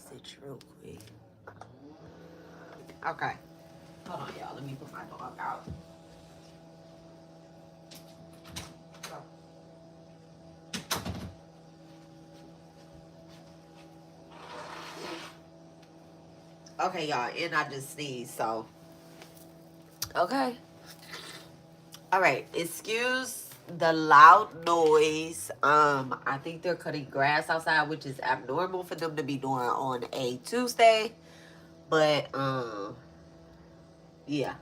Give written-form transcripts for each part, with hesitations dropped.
message real quick. Okay. Hold on, y'all. Let me put my dog out. Okay, y'all, and I just sneezed, so. Okay. All right. Excuse the loud noise. I think they're cutting grass outside, which is abnormal for them to be doing on a Tuesday. But, yeah.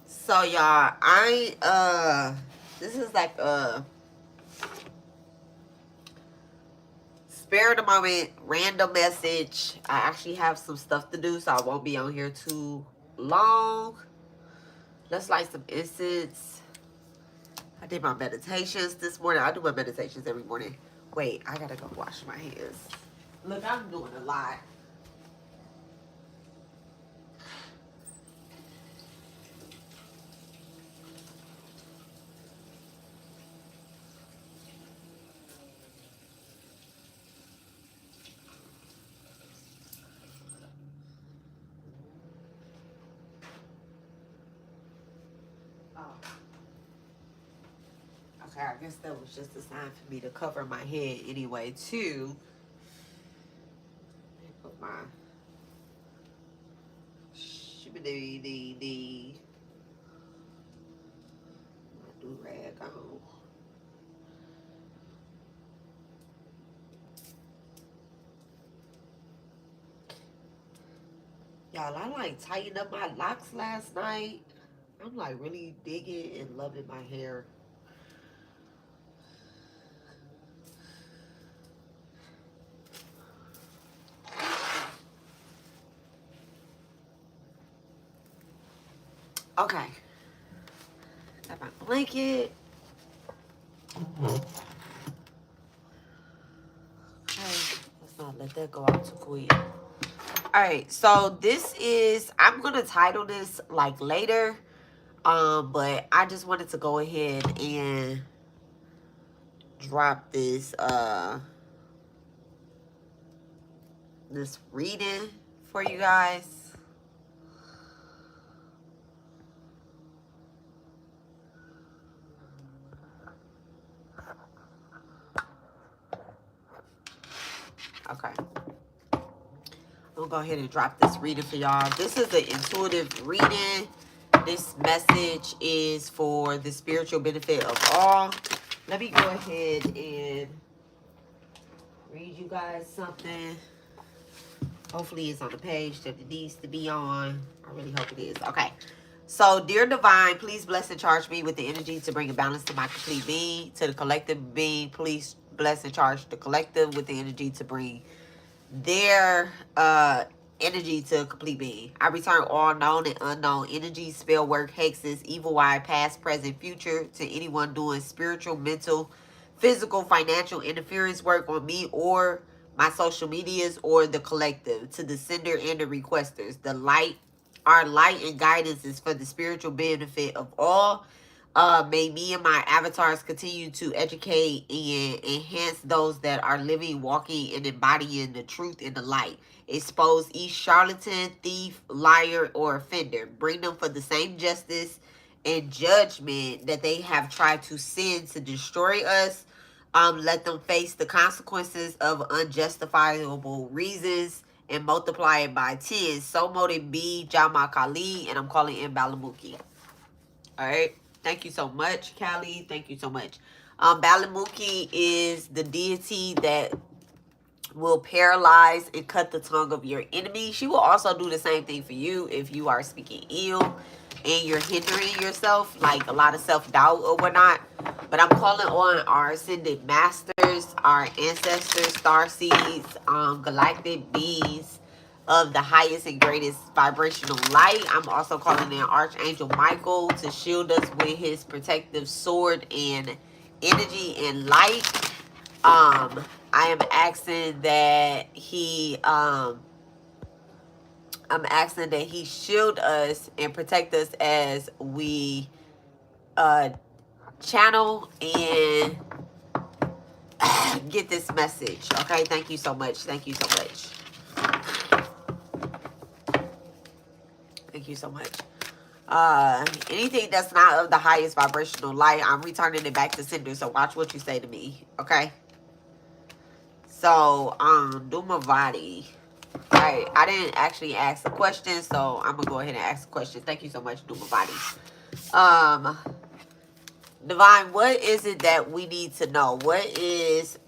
So, y'all, this is like a spare of the moment, random message. I actually have some stuff to do, so I won't be on here too long. Let's light some incense. I did my meditations this morning. I do my meditations every morning. Wait, I gotta go wash my hands. Look, I'm doing a lot. Okay, I guess that was just a sign for me to cover my head anyway, too. Put my shibby-dee-dee-dee. My do-rag on. Y'all, I like tightened up my locks last night. I'm like really digging and loving my hair. Okay. Got my blanket. Okay. Let's not let that go out too quick. Alright, so this is, I'm going to title this like later. But I just wanted to go ahead and drop this this reading for you guys. Okay. I'm gonna go ahead and drop this reading for y'all. This is an intuitive reading. This message is for the spiritual benefit of all. Let me go ahead and read you guys something. Hopefully it's on the page that it needs to be on. I really hope it is. Okay. So, dear Divine, please bless and charge me with the energy to bring a balance to my complete being. To the collective being, please bless and charge the collective with the energy to bring their energy to a complete being. I return all known and unknown energies, spell work, hexes, evil eye, past, present, future, to anyone doing spiritual, mental, physical, financial interference work on me or my social medias or the collective, to the sender and the requesters. The light, our light and guidance is for the spiritual benefit of all. May me and my avatars continue to educate and enhance those that are living, walking, and embodying the truth in the light. Expose each charlatan, thief, liar, or offender. Bring them for the same justice and judgment that they have tried to send to destroy us. Let them face the consequences of unjustifiable reasons and multiply it by 10. So mote be Jama Kali, and I'm calling in Balamuki. All right. Thank you so much, Callie. Thank you so much. Balamuki is the deity that will paralyze and cut the tongue of your enemy. She will also do the same thing for you if you are speaking ill and you're hindering yourself, like a lot of self-doubt or whatnot. But I'm calling on our ascended masters, our ancestors, star seeds, galactic beings of the highest and greatest vibrational light. I'm also calling in Archangel Michael to shield us with his protective sword and energy and light. I am asking that he shield us and protect us as we channel and get this message. Okay, thank you so much. Thank you so much. Thank you so much. Anything that's not of the highest vibrational light, I'm returning it back to sender. So watch what you say to me. Okay. So, Dumavati. Alright, I didn't actually ask a question, so I'm gonna go ahead and ask a question. Thank you so much, Dumavati. Divine, what is it that we need to know? What is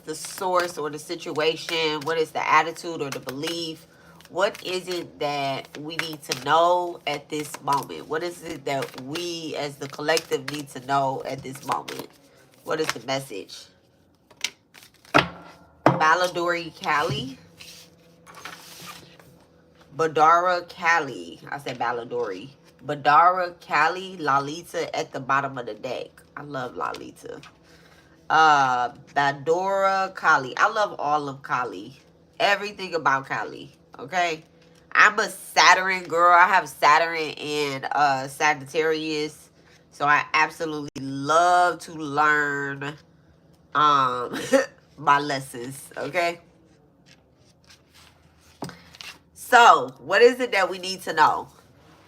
the source or the situation? What is the attitude or the belief? What is it that we need to know at this moment? What is it that we as the collective need to know at this moment? What is the message? Baladori Kali. Badara Kali. I said Baladori. Badara Kali. Lalita at the bottom of the deck. I love Lalita. Badora Kali. I love all of Kali. Everything about Kali. Okay? I'm a Saturn girl. I have Saturn in Sagittarius. So I absolutely love to learn my lessons. Okay? So, what is it that we need to know?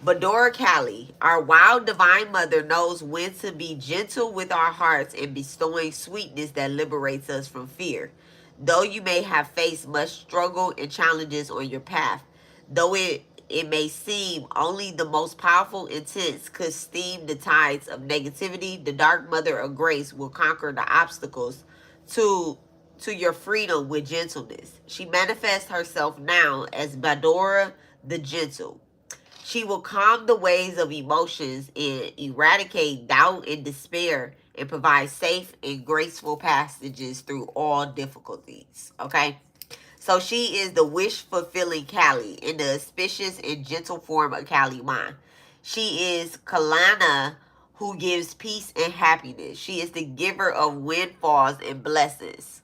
Badora Kali, our wild divine mother, knows when to be gentle with our hearts and bestowing sweetness that liberates us from fear. Though you may have faced much struggle and challenges on your path, though it may seem only the most powerful intents could stem the tides of negativity, the dark mother of grace will conquer the obstacles to your freedom with gentleness. She manifests herself now as Badora the Gentle. She will calm the waves of emotions and eradicate doubt and despair and provide safe and graceful passages through all difficulties. Okay? So she is the wish-fulfilling Kali in the auspicious and gentle form of Kali Ma. She is Kalana who gives peace and happiness. She is the giver of windfalls and blessings.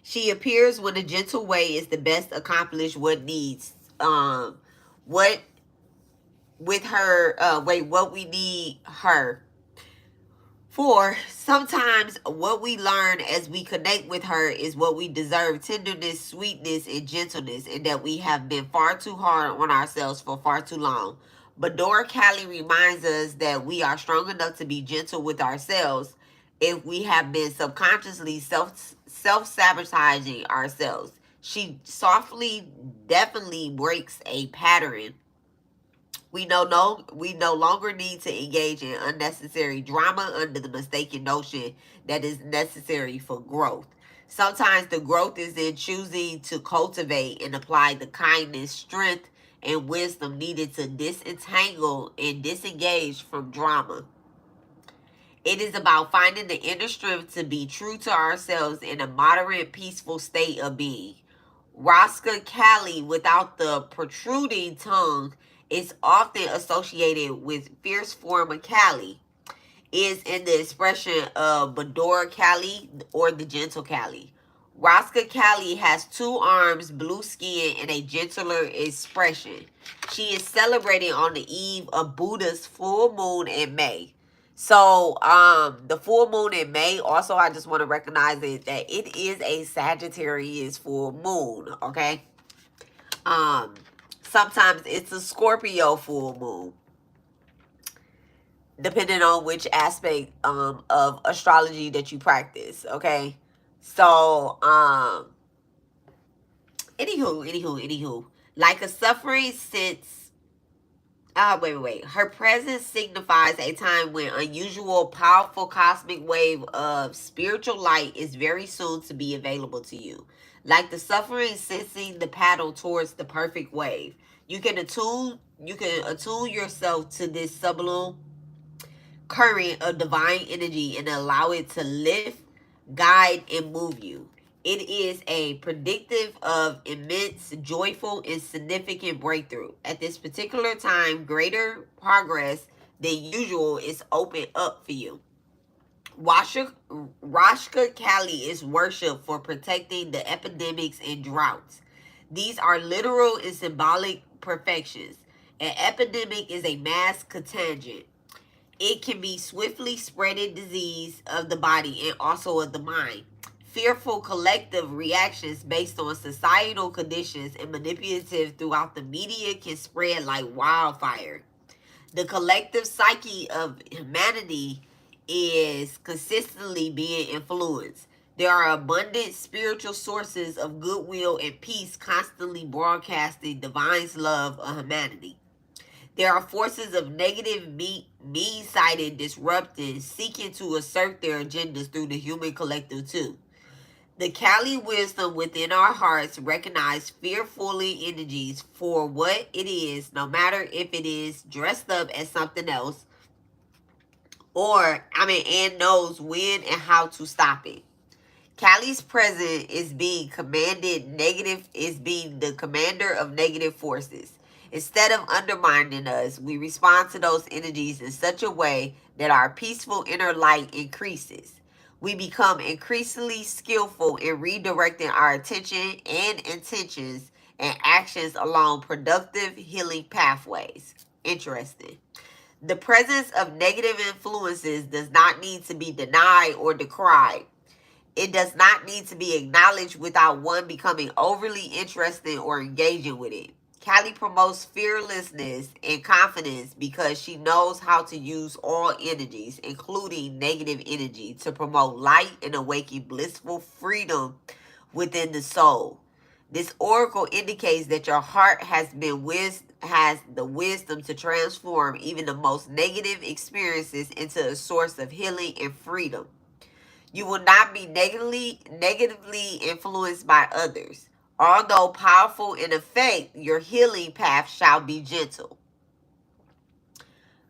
She appears when a gentle way is the best accomplish what needs. What with her, what we need her for. Sometimes what we learn as we connect with her is what we deserve: tenderness, sweetness, and gentleness, and that we have been far too hard on ourselves for far too long. But Dora Kali reminds us that we are strong enough to be gentle with ourselves if we have been subconsciously self-sabotaging ourselves. She softly, definitely breaks a pattern. We no longer need to engage in unnecessary drama under the mistaken notion that is necessary for growth. Sometimes the growth is in choosing to cultivate and apply the kindness, strength, and wisdom needed to disentangle and disengage from drama. It is about finding the inner strength to be true to ourselves in a moderate, peaceful state of being. Raska Kali, without the protruding tongue, is often associated with fierce form of Kali, is in the expression of Badora Kali or the gentle Kali. Raska Kali has two arms, blue skin, and a gentler expression. She is celebrating on the eve of Buddha's full moon in May. So, the full moon in May, also, I just want to recognize it that it is a Sagittarius full moon, okay? Sometimes it's a Scorpio full moon, depending on which aspect of astrology that you practice, okay? So, anywho, like a suffering sense. Wait. Her presence signifies a time when unusual, powerful cosmic wave of spiritual light is very soon to be available to you. Like the suffering sensing the paddle towards the perfect wave. You can attune yourself to this sublime current of divine energy and allow it to lift, guide, and move you. It is a predictive of immense, joyful, and significant breakthrough. At this particular time, greater progress than usual is open up for you. Rashka Kali is worshipped for protecting the epidemics and droughts. These are literal and symbolic perfections. An epidemic is a mass contagion. It can be swiftly spreading disease of the body and also of the mind. Fearful collective reactions based on societal conditions and manipulative throughout the media can spread like wildfire. The collective psyche of humanity is consistently being influenced. There are abundant spiritual sources of goodwill and peace constantly broadcasting divine's love of humanity. There are forces of negative, mean-sided disruptors seeking to assert their agendas through the human collective too. The Kali wisdom within our hearts recognize fearfully energies for what it is, no matter if it is dressed up as something else, and knows when and how to stop it. Kali's presence is being the commander of negative forces. Instead of undermining us, we respond to those energies in such a way that our peaceful inner light increases. We become increasingly skillful in redirecting our attention and intentions and actions along productive healing pathways. Interesting. The presence of negative influences does not need to be denied or decried. It does not need to be acknowledged without one becoming overly interested or engaging with it. Kali promotes fearlessness and confidence because she knows how to use all energies, including negative energy, to promote light and awaken blissful freedom within the soul. This oracle indicates that your heart has the wisdom to transform even the most negative experiences into a source of healing and freedom. You will not be negatively influenced by others. Although powerful in effect, your healing path shall be gentle.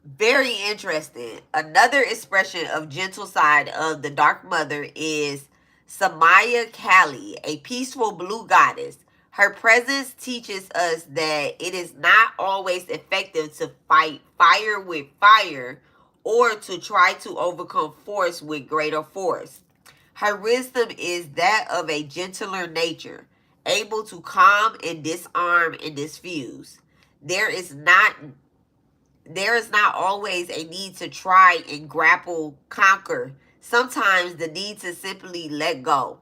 Very interesting. Another expression of gentle side of the Dark Mother is Samaya Kali, a peaceful blue goddess. Her presence teaches us that it is not always effective to fight fire with fire or to try to overcome force with greater force. Her wisdom is that of a gentler nature, able to calm and disarm and diffuse. There is not always a need to try and conquer. Sometimes the need to simply let go.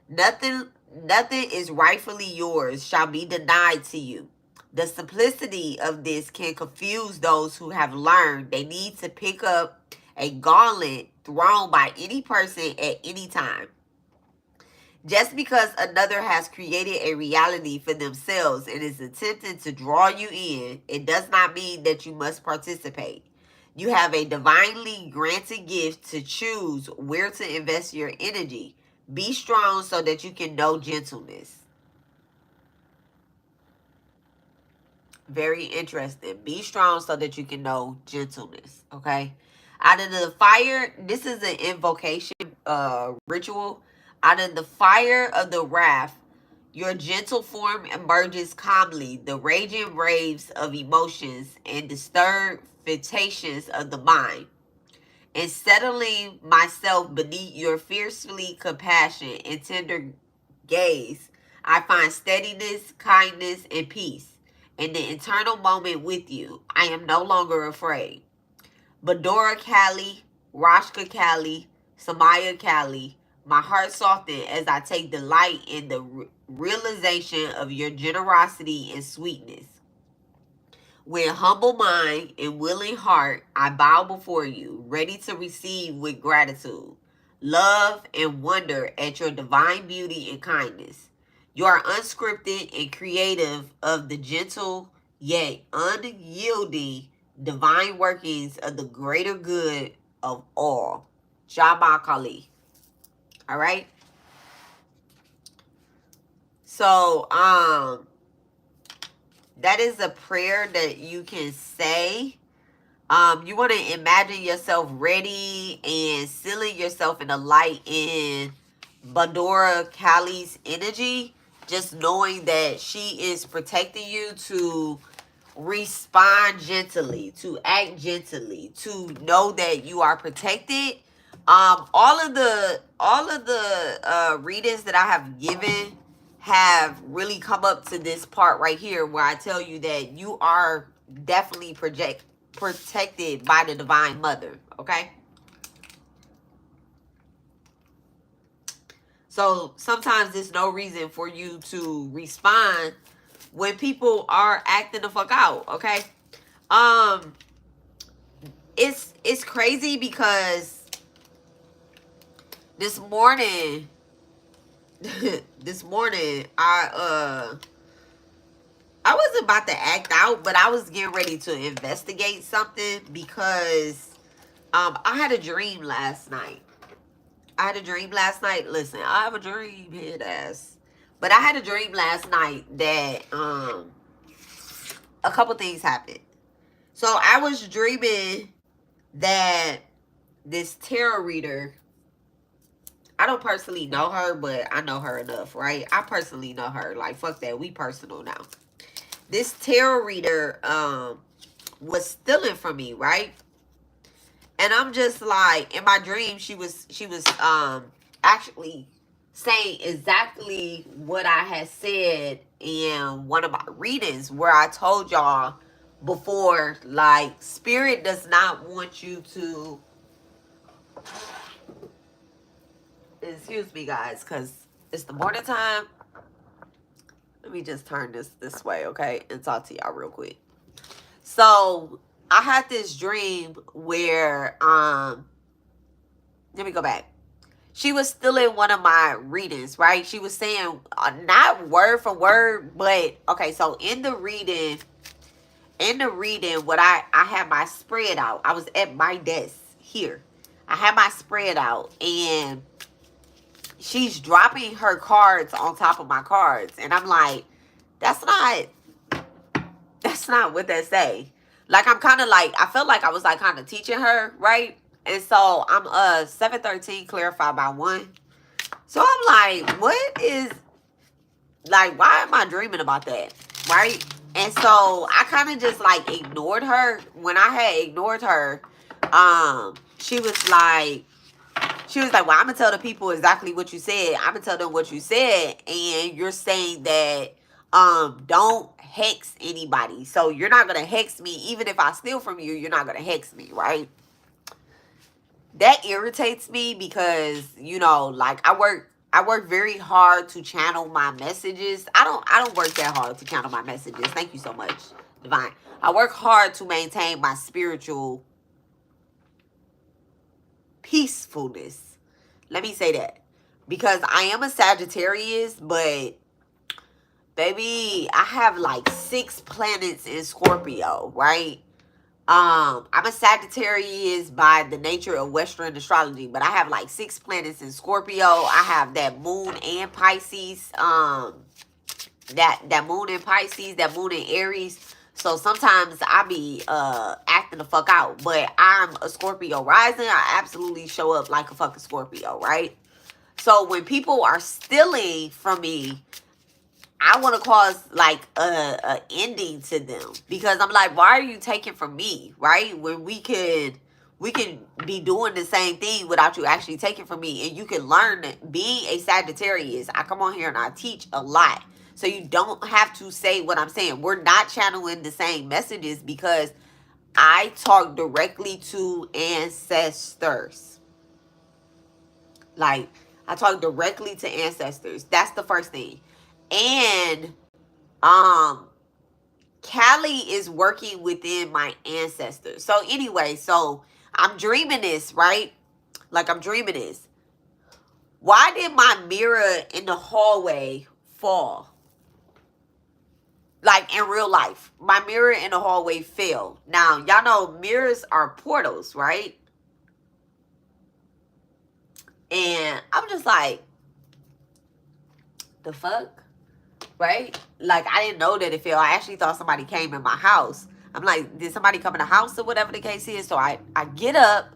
Nothing is rightfully yours shall be denied to you. The simplicity of this can confuse those who have learned they need to pick up a gauntlet thrown by any person at any time. Just because another has created a reality for themselves and is attempting to draw you in, it does not mean that you must participate. You have a divinely granted gift to choose where to invest your energy. Be strong so that you can know gentleness. Very interesting. Be strong so that you can know gentleness. Okay. Out of the fire, this is an invocation ritual. Out of the fire of the wrath, your gentle form emerges calmly. The raging waves of emotions and disturbed fixations of the mind. And settling myself beneath your fiercely compassion and tender gaze, I find steadiness, kindness, and peace. In the eternal moment with you, I am no longer afraid. Badora Kali, Rashka Kali, Samaya Kali, my heart softened as I take delight in the realization of your generosity and sweetness. With humble mind and willing heart, I bow before you, ready to receive with gratitude, love, and wonder at your divine beauty and kindness. You are unscripted and creative of the gentle yet unyielding divine workings of the greater good of all. Jabba Kali. All right. So, that is a prayer that you can say. You want to imagine yourself ready and sealing yourself in the light in Badora Kali's energy. Just knowing that she is protecting you to respond gently, to act gently, to know that you are protected, All of the readings that I have given have really come up to this part right here where I tell you that you are definitely protected by the Divine Mother, okay? So sometimes there's no reason for you to respond when people are acting the fuck out, okay? It's crazy because this morning I wasn't about to act out, but I was getting ready to investigate something because I had a dream last night. Listen, I have a dream, head ass. But I had a dream last night that a couple things happened. So I was dreaming that this tarot reader, I don't personally know her, but I know her enough, right? I personally know her. Like, fuck that. We personal now. This tarot reader was stealing from me, right? And I'm just like, in my dream, she was actually saying exactly what I had said in one of my readings where I told y'all before, like, Spirit does not want you to, excuse me guys, because it's the morning time. Let me just turn this way, okay, and talk to y'all real quick. So I had this dream where let me go back. She was still in one of my readings, right? She was saying not word for word, but okay, so in the reading, what I had my spread out. I was at my desk here. I had my spread out and she's dropping her cards on top of my cards. And I'm like, that's not what they say. Like, I'm kind of like, I felt like I was like kind of teaching her, right? And so I'm 713 clarified by 1. So I'm like, what is, like, why am I dreaming about that, right? And so I kind of just like ignored her. When I had ignored her, she was like, well, I'm gonna tell the people exactly what you said. I'm gonna tell them what you said, and you're saying that don't hex anybody. So you're not gonna hex me. Even if I steal from you, you're not gonna hex me, right? That irritates me because, you know, like I work very hard to channel my messages. I don't work that hard to channel my messages. Thank you so much, Divine. I work hard to maintain my spiritual peacefulness. Let me say that. Because I am a Sagittarius, but baby, I have like 6 planets in Scorpio, right? I'm a Sagittarius by the nature of Western astrology, but I have like 6 planets in Scorpio. I have that moon and Pisces, that moon in Pisces, that moon in Aries. So sometimes I be acting the fuck out, but I'm a Scorpio rising. I absolutely show up like a fucking Scorpio, right? So when people are stealing from me, I want to cause like a ending to them, because I'm like, why are you taking from me, right? When we can be doing the same thing without you actually taking from me, and you can learn that being a Sagittarius. I come on here and I teach a lot, so you don't have to say what I'm saying. We're not channeling the same messages because I talk directly to ancestors. Like, I talk directly to ancestors. That's the first thing. And Callie is working within my ancestors. So anyway, so I'm dreaming this, right? Like, I'm dreaming this. Why did my mirror in the hallway fall? Like, in real life, my mirror in the hallway fell. Now, y'all know mirrors are portals, right? And I'm just like, the fuck? Right? Like, I didn't know that it fell. I actually thought somebody came in my house. I'm like, did somebody come in the house or whatever the case is? So I get up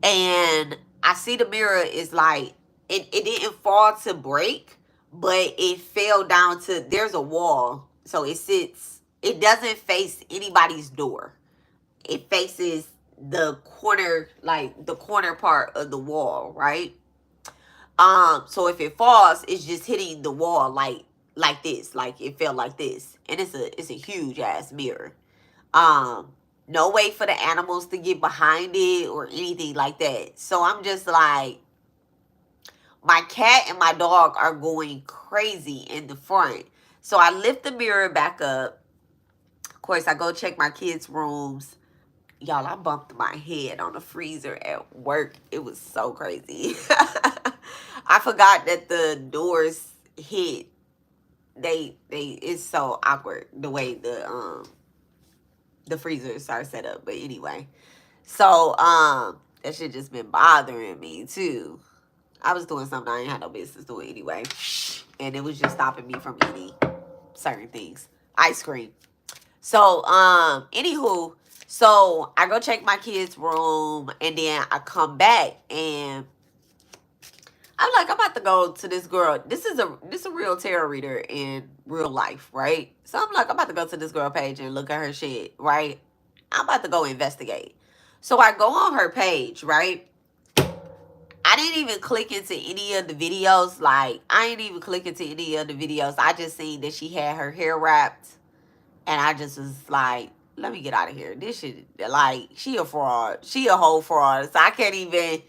and I see the mirror is like, it didn't fall to break, but it fell down to, there's a wall. So it doesn't face anybody's door. It faces the corner, like the corner part of the wall, right? So if it falls, it's just hitting the wall like this, like it felt like this. And it's a huge ass mirror. No way for the animals to get behind it or anything like that. So I'm just like, my cat and my dog are going crazy in the front. So I lift the mirror back up. Of course, I go check my kids' rooms. Y'all, I bumped my head on the freezer at work. It was so crazy. I forgot that the doors hit. It's so awkward the way the freezers are set up. But anyway. So that shit just been bothering me too. I was doing something I ain't had no business doing anyway. And it was just stopping me from eating certain things. Ice cream. So, anywho, so I go check my kids' room and then I come back and I'm like, I'm about to go to this girl. This is a real tarot reader in real life, right? So I'm like, I'm about to go to this girl page and look at her shit, right? I'm about to go investigate. So I go on her page, right? I didn't even click into any of the videos. Like, I ain't even click into any of the videos. I just seen that she had her hair wrapped. And I just was like, let me get out of here. This shit, like, she a fraud. She a whole fraud. So I can't even,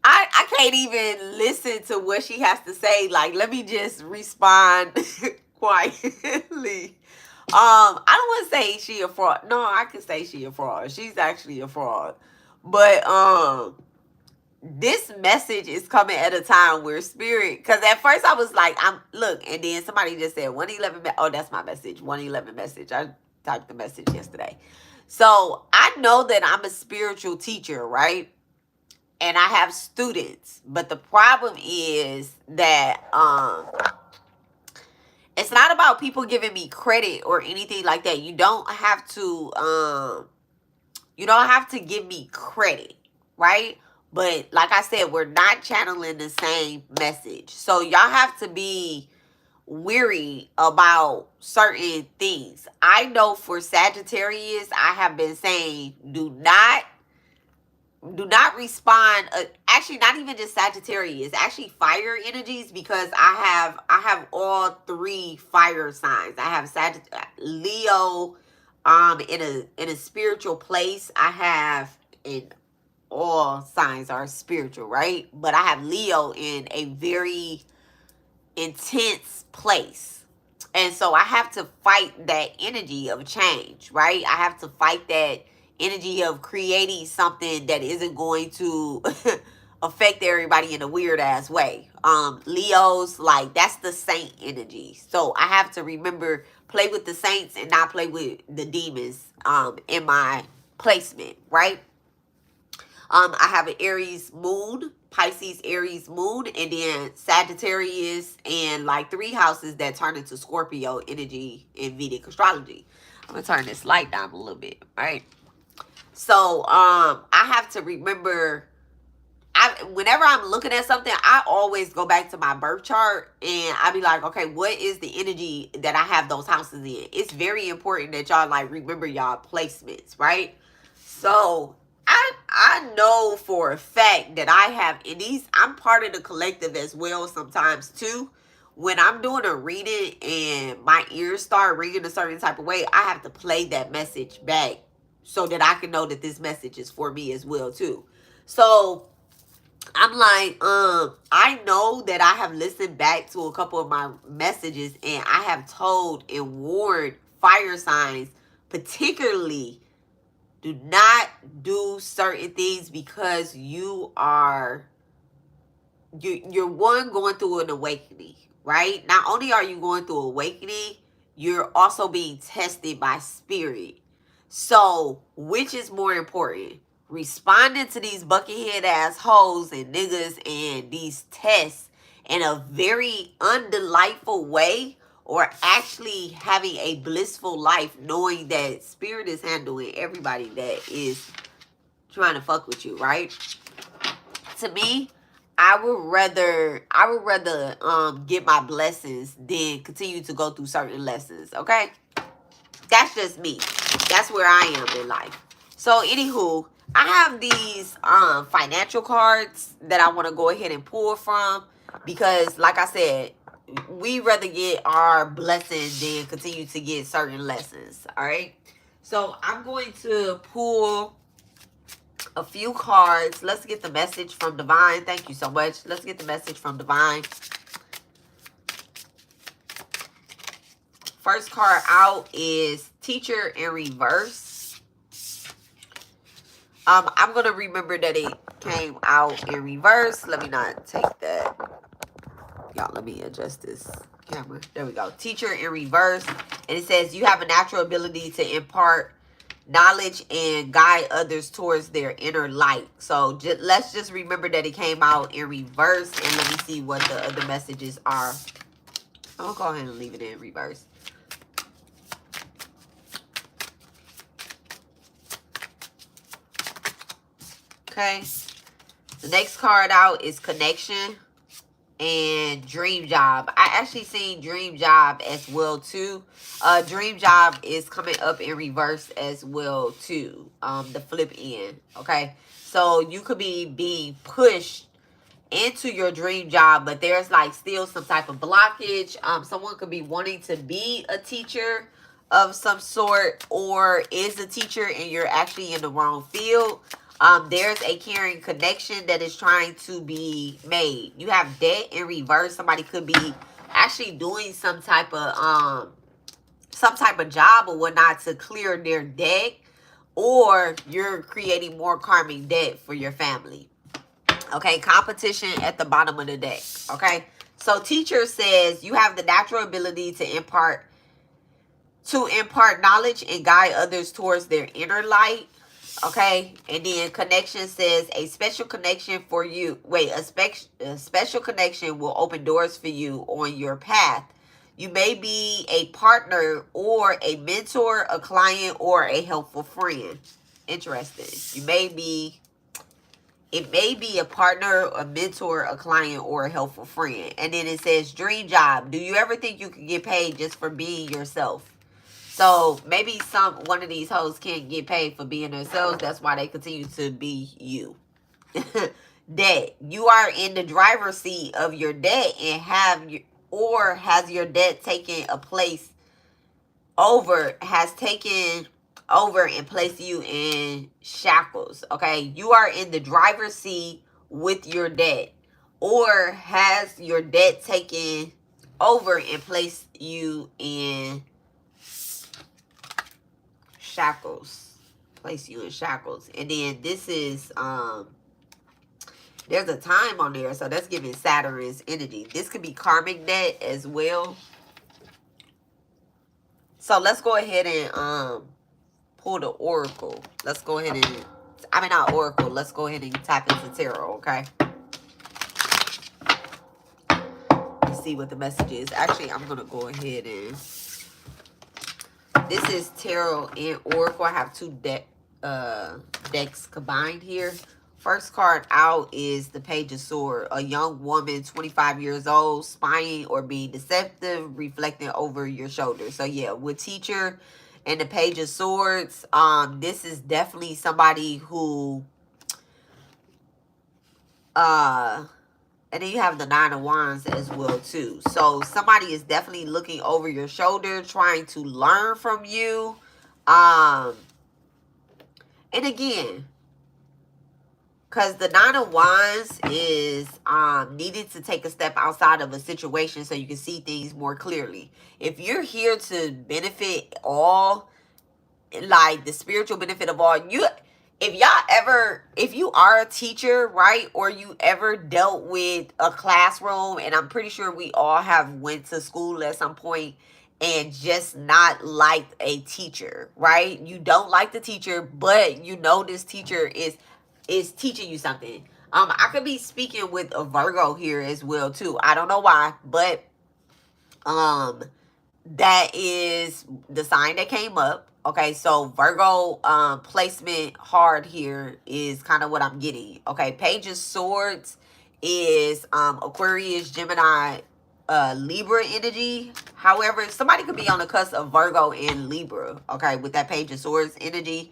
I can't even listen to what she has to say. Like, let me just respond quietly. I don't want to say she a fraud. No, I can say she a fraud. She's actually a fraud. But, this message is coming at a time where spirit, because at first I was like, look, and then somebody just said 111, oh, that's my message, 111 message. I typed the message yesterday. So I know that I'm a spiritual teacher, right? And I have students, but the problem is that it's not about people giving me credit or anything like that. You don't have to give me credit, right? But like I said, we're not channeling the same message. So y'all have to be weary about certain things. I know for Sagittarius, I have been saying do not respond. Actually, not even just Sagittarius, actually fire energies, because I have all three fire signs. I have Leo in a spiritual place. I have all signs are spiritual, right? But I have Leo in a very intense place. And so I have to fight that energy of change, right? I have to fight that energy of creating something that isn't going to affect everybody in a weird ass way. Leos, like, that's the saint energy. So I have to remember, play with the saints and not play with the demons in my placement, right? I have an Aries moon, Pisces, Aries moon, and then Sagittarius, and like 3 houses that turn into Scorpio energy in Vedic astrology. I'm going to turn this light down a little bit, right? So, I have to remember, whenever I'm looking at something, I always go back to my birth chart and I be like, okay, what is the energy that I have those houses in? It's very important that y'all like remember y'all placements, right? So I know for a fact that I have in these, I'm part of the collective as well sometimes too. When I'm doing a reading and my ears start ringing a certain type of way, I have to play that message back so that I can know that this message is for me as well too. So I'm like, I know that I have listened back to a couple of my messages and I have told and warned fire signs, particularly, do not do certain things because you're one, going through an awakening, right? Not only are you going through awakening, you're also being tested by spirit. So, which is more important? Responding to these buckethead ass hoes and niggas and these tests in a very undelightful way, or actually having a blissful life knowing that spirit is handling everybody that is trying to fuck with you, right? To me, I would rather get my blessings than continue to go through certain lessons, okay? That's just me. That's where I am in life. So, anywho, I have these financial cards that I want to go ahead and pull from because, like I said, we rather get our blessings than continue to get certain lessons. All right. So I'm going to pull a few cards. Let's get the message from Divine. Thank you so much. Let's get the message from Divine. First card out is Teacher in Reverse. I'm going to remember that it came out in reverse. Let me not take that. Y'all, let me adjust this camera. There we go. Teacher in Reverse. And it says, you have a natural ability to impart knowledge and guide others towards their inner light. So let's just remember that it came out in reverse. And let me see what the other messages are. I'll go ahead and leave it in reverse. Okay. The next card out is Connection and Dream Job. I actually seen Dream Job as well too. Dream Job is coming up in reverse as well too. The flip end. Okay. So you could be being pushed into your dream job, but there's like still some type of blockage. Someone could be wanting to be a teacher of some sort, or is a teacher and you're actually in the wrong field. There's a caring connection that is trying to be made. You have debt in reverse. Somebody could be actually doing some type of job or whatnot to clear their debt, or you're creating more karmic debt for your family. Okay, competition at the bottom of the deck. Okay, so teacher says you have the natural ability to impart knowledge and guide others towards their inner light. Okay, and then connection says a special connection for you. Wait, a special connection will open doors for you on your path. You may be a partner or a mentor, a client, or a helpful friend. Interesting. It may be a partner, a mentor, a client, or a helpful friend. And then it says dream job. Do you ever think you can get paid just for being yourself? So maybe one of these hoes can't get paid for being themselves. That's why they continue to be you. Debt. You are in the driver's seat of your debt and has your debt taken over and place you in shackles. Okay, you are in the driver's seat with your debt, or has your debt taken over and placed you in shackles. Place you in shackles. And then this is there's a time on there, so that's giving Saturn's energy. This could be karmic debt as well. So let's go ahead and pull the oracle. Let's go ahead and, not oracle. Let's go ahead and tap into tarot, okay? Let's see what the message is. Actually, I'm going to go ahead and, this is tarot and oracle. I have two decks combined here. First card out is the Page of Swords. A young woman, 25 years old, spying or being deceptive, reflecting over your shoulder. So yeah, with teacher and the Page of Swords, this is definitely somebody who, and then you have the Nine of Wands as well too. So somebody is definitely looking over your shoulder, trying to learn from you. And again, because the Nine of Wands is needed to take a step outside of a situation so you can see things more clearly. If you're here to benefit all, like the spiritual benefit of all, if you are a teacher, right, or you ever dealt with a classroom, and I'm pretty sure we all have went to school at some point and just not liked a teacher, right? You don't like the teacher, but you know this teacher is teaching you something. I could be speaking with a Virgo here as well too. I don't know why, but that is the sign that came up. Okay, so Virgo placement hard here is kind of what I'm getting. Okay, Page of Swords is Aquarius, Gemini, Libra energy. However, somebody could be on the cusp of Virgo and Libra, okay, with that Page of Swords energy.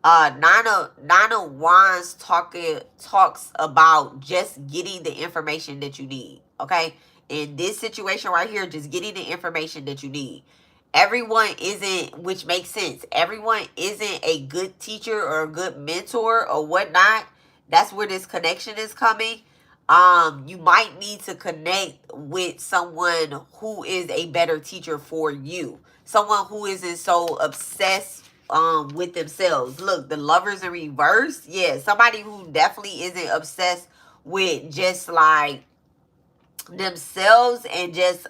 Nine of Wands talks about just getting the information that you need. Okay, in this situation right here, just getting the information that you need. Everyone isn't, which makes sense. Everyone isn't a good teacher or a good mentor or whatnot. That's where this connection is coming. You might need to connect with someone who is a better teacher for you. Someone who isn't so obsessed with themselves. Look, the Lovers in reverse. Yeah, somebody who definitely isn't obsessed with just like themselves and just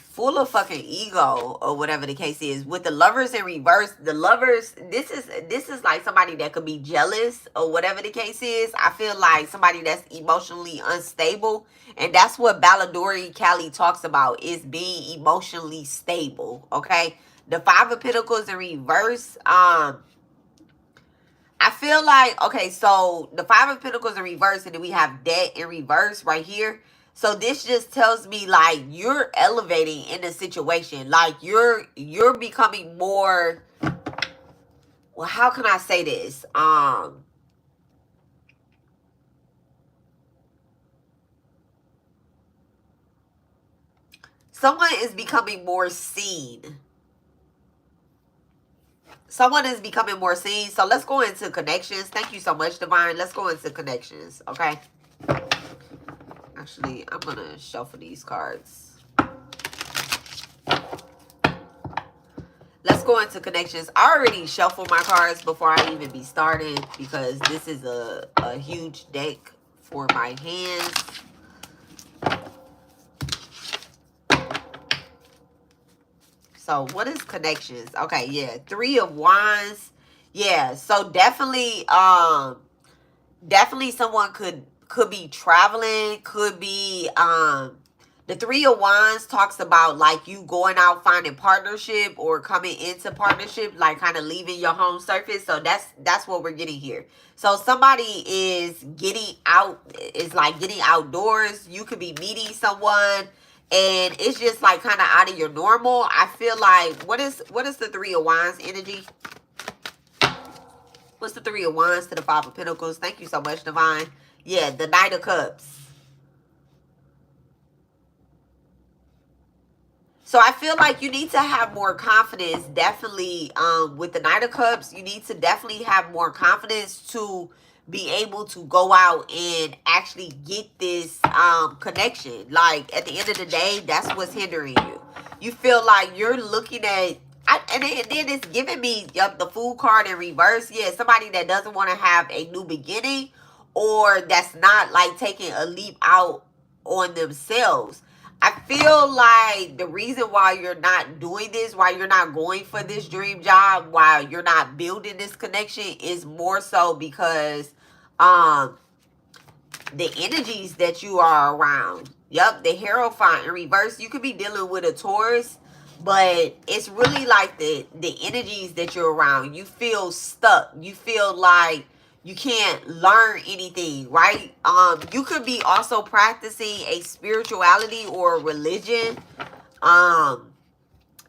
full of fucking ego or whatever the case is. With the Lovers in reverse, the Lovers, this is like somebody that could be jealous or whatever the case is. I feel like somebody that's emotionally unstable, and that's what Baladori Cali talks about, is being emotionally stable. Okay, the Five of Pentacles in reverse. I feel like, okay, so the Five of Pentacles in reverse, and then we have Debt in reverse right here. So this just tells me like you're elevating in the situation. Like you're becoming more, well, how can I say this? Someone is becoming more seen. Someone is becoming more seen. So let's go into connections. Thank you so much, Divine. Let's go into connections, okay? Actually, I'm going to shuffle these cards. Let's go into connections. I already shuffled my cards before I even be starting because this is a huge deck for my hands. So what is connections? Okay, yeah. Three of Wands. Yeah, so definitely definitely someone could be traveling, could be the Three of Wands talks about like you going out finding partnership or coming into partnership, like kind of leaving your home surface. So that's what we're getting here. So somebody is getting out, is like getting outdoors. You could be meeting someone and it's just like kind of out of your normal. I feel like what is the Three of Wands energy? What's the Three of Wands to the Five of Pentacles? Thank you so much, Divine. Yeah, the Knight of Cups. So I feel like you need to have more confidence, definitely, with the Knight of Cups. You need to definitely have more confidence to be able to go out and actually get this connection. Like, at the end of the day, that's what's hindering you. You feel like you're looking at, and then it's giving me the Fool card in reverse. Yeah, somebody that doesn't want to have a new beginning, or that's not like taking a leap out on themselves. I feel like the reason why you're not doing this, why you're not going for this dream job, why you're not building this connection is more so because the energies that you are around. Yep, the Hierophant in reverse. You could be dealing with a Taurus, but it's really like the energies that you're around. You feel stuck. You feel like you can't learn anything, right? You could be also practicing a spirituality or a religion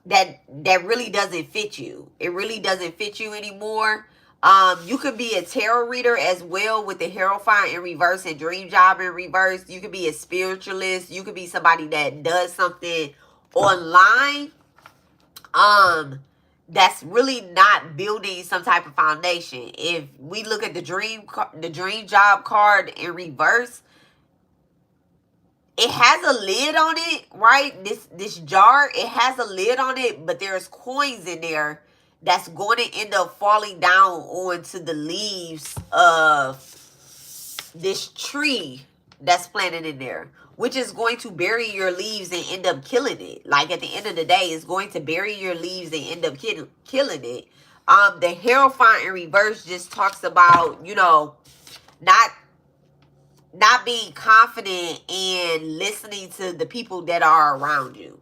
that really doesn't fit you. It really doesn't fit you anymore. You could be a tarot reader as well with the Hierophant in reverse and Dream Job in reverse. You could be a spiritualist. You could be somebody that does something online that's really not building some type of foundation. If we look at the Dream Job card in reverse, it has a lid on it, right? This jar, it has a lid on it, but there's coins in there that's going to end up falling down onto the leaves of this tree that's planted in there, which is going to bury your leaves and end up killing it. Like, at the end of the day, it's going to bury your leaves and end up killing it. The Hierophant in reverse just talks about, you know, not being confident in listening to the people that are around you.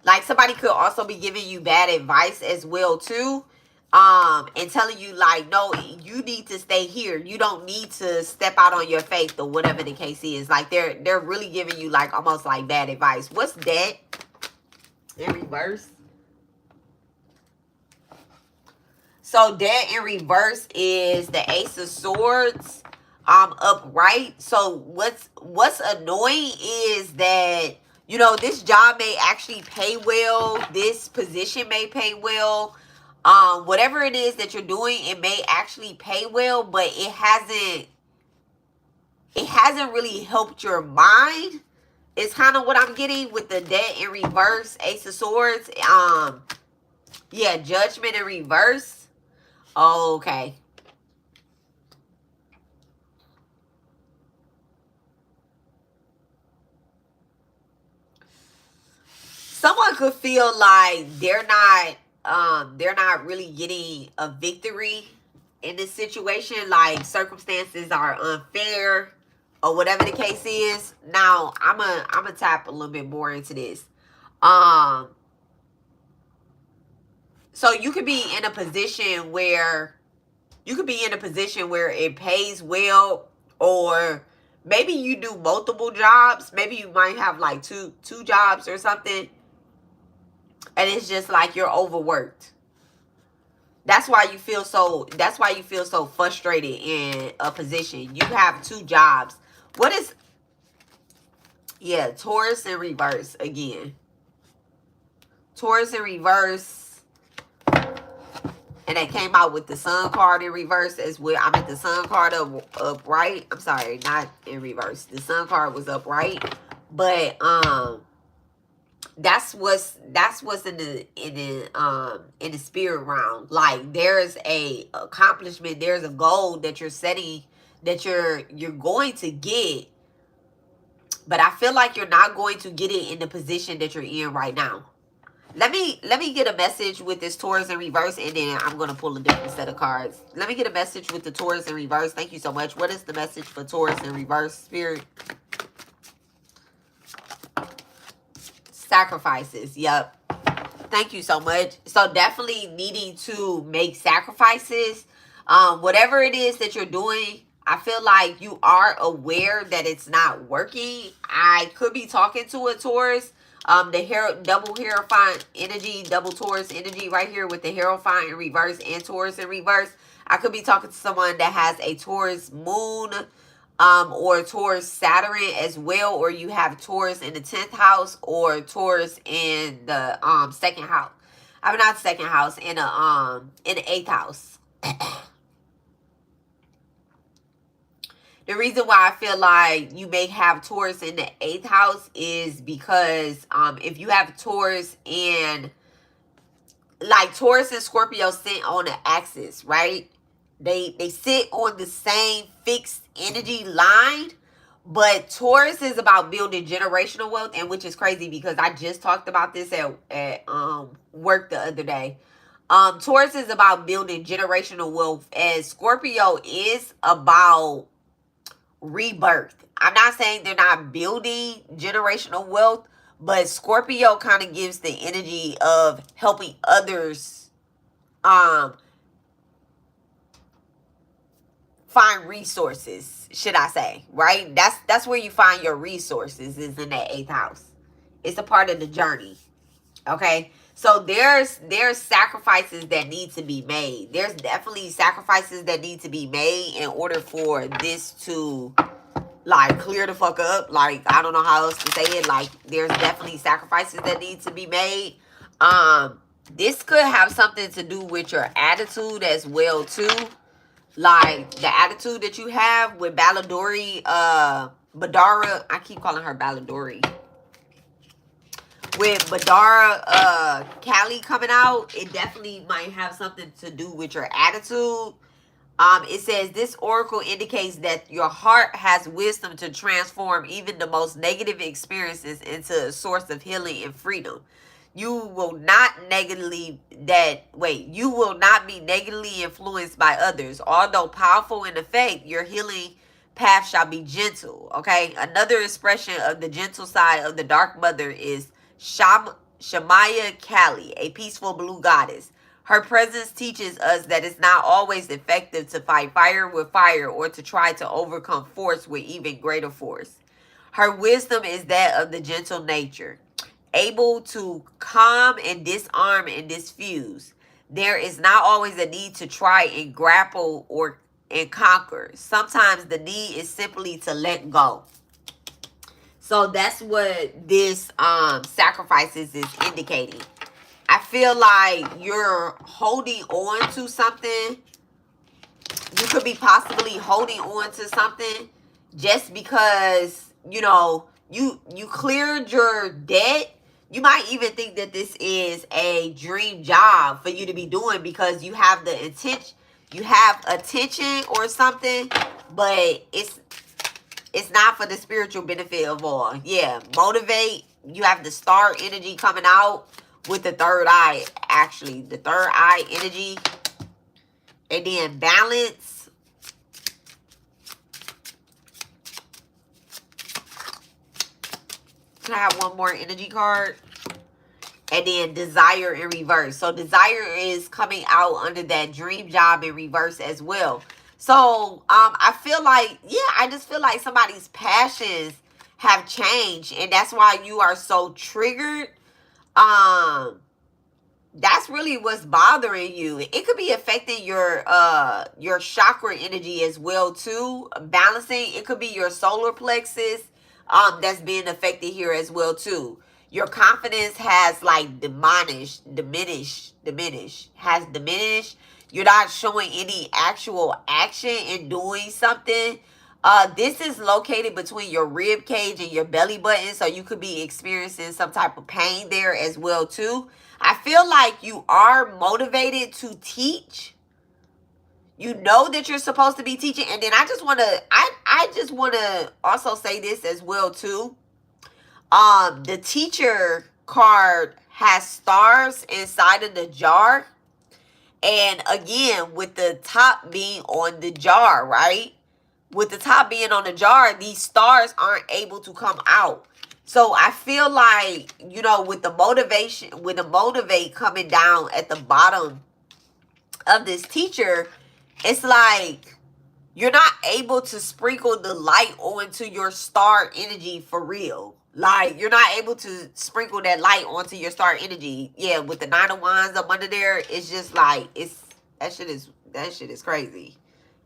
Like, somebody could also be giving you bad advice as well, too. and telling you like, no, you need to stay here. You don't need to step out on your faith or whatever the case is. Like they're really giving you like almost like bad advice. What's that in reverse? So that in reverse is the Ace of Swords upright. So what's annoying is that, you know, this job may actually pay well. This position may pay well. Whatever it is that you're doing, it may actually pay well, but it hasn't really helped your mind. It's kind of what I'm getting with the Death in reverse, Ace of Swords. Yeah, Judgment in reverse. Okay. Someone could feel like they're not really getting a victory in this situation, like circumstances are unfair or whatever the case is. Now, I'm a tap a little bit more into this. So you could be in a position where it pays well, or maybe you do multiple jobs. Maybe you might have like two jobs or something. And it's just like you're overworked. That's why you feel so frustrated in a position. You have two jobs. What is, yeah, Taurus in reverse again. Taurus in reverse. And they came out with the Sun card in reverse as well. I mean, the Sun card upright. I'm sorry, not in reverse. The Sun card was upright. But that's what's in the spirit realm. Like there's a accomplishment, there's a goal that you're setting, that you're going to get, but I feel like you're not going to get it in the position that you're in right now. Let me get a message with this Taurus in reverse, and then I'm going to pull a different set of cards. Let me get a message with the Taurus in reverse. Thank you so much. What is the message for Taurus in reverse, Spirit? Sacrifices. Yep. Thank you so much. So definitely needing to make sacrifices. Whatever it is that you're doing, I feel like you are aware that it's not working. I could be talking to a Taurus. The double Hierophant energy, double Taurus energy right here with the Hierophant in reverse and Taurus in reverse. I could be talking to someone that has a Taurus moon, or Taurus Saturn as well, or you have Taurus in the 10th house, or Taurus in the second house. I mean, not second house, in the 8th house. The reason why I feel like you may have Taurus in the 8th house is because if you have Taurus in, like Taurus and Scorpio sit on the axis, right? They sit on the same fixed energy line, but Taurus is about building generational wealth, and which is crazy because I just talked about this at work the other day. Taurus is about building generational wealth, as Scorpio is about rebirth. I'm not saying they're not building generational wealth, but Scorpio kind of gives the energy of helping others find resources, should I say, right? That's where you find your resources, is in that 8th house. It's a part of the journey. Okay? So there's sacrifices that need to be made. There's definitely sacrifices that need to be made in order for this to like clear the fuck up. Like, I don't know how else to say it. Like, there's definitely sacrifices that need to be made. This could have something to do with your attitude as well too. Like the attitude that you have with Badara, I keep calling her Baladori. With Badara, Callie coming out, it definitely might have something to do with your attitude. It says this oracle indicates that your heart has wisdom to transform even the most negative experiences into a source of healing and freedom. You will not be negatively influenced by others. Although powerful in effect, your healing path shall be gentle. Okay. Another expression of the gentle side of the Dark Mother is Shamaya Kali, a peaceful blue goddess. Her presence teaches us that it's not always effective to fight fire with fire or to try to overcome force with even greater force. Her wisdom is that of the gentle nature, able to calm and disarm and diffuse. There is not always a need to try and grapple or and conquer. Sometimes the need is simply to let go. So that's what this sacrifices is indicating. I feel like you're holding on to something. You could be possibly holding on to something just because, you know, you cleared your debt. You might even think that this is a dream job for you to be doing because you have the intention, you have attention or something, but it's not for the spiritual benefit of all. Yeah, motivate. You have the star energy coming out with the third eye, actually. The third eye energy. And then balance. Can I have one more energy card? And then desire in reverse. So desire is coming out under that dream job in reverse as well. So I feel like, yeah, I just feel like somebody's passions have changed. And that's why you are so triggered. That's really what's bothering you. It could be affecting your chakra energy as well too. Balancing. It could be your solar plexus that's being affected here as well too. Your confidence has like diminished. You're not showing any actual action in doing something. This is located between your rib cage and your belly button, so you could be experiencing some type of pain there as well too. I feel like you are motivated to teach. You know that you're supposed to be teaching. And then I just want to also say this as well too. The teacher card has stars inside of the jar. And again, with the top being on the jar, right? With the top being on the jar, these stars aren't able to come out. So I feel like, you know, with the motivation, with the motivate coming down at the bottom of this teacher, it's like you're not able to sprinkle the light onto your star energy for real. Like, you're not able to sprinkle that light onto your star energy. Yeah, with the 9 of Wands up under there, it's just like, that shit is crazy.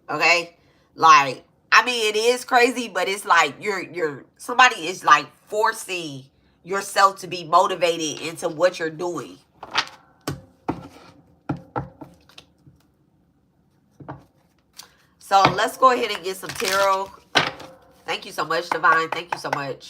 Okay? Like, I mean, it is crazy, but it's like somebody is like forcing yourself to be motivated into what you're doing. So let's go ahead and get some tarot. Thank you so much, Divine. Thank you so much.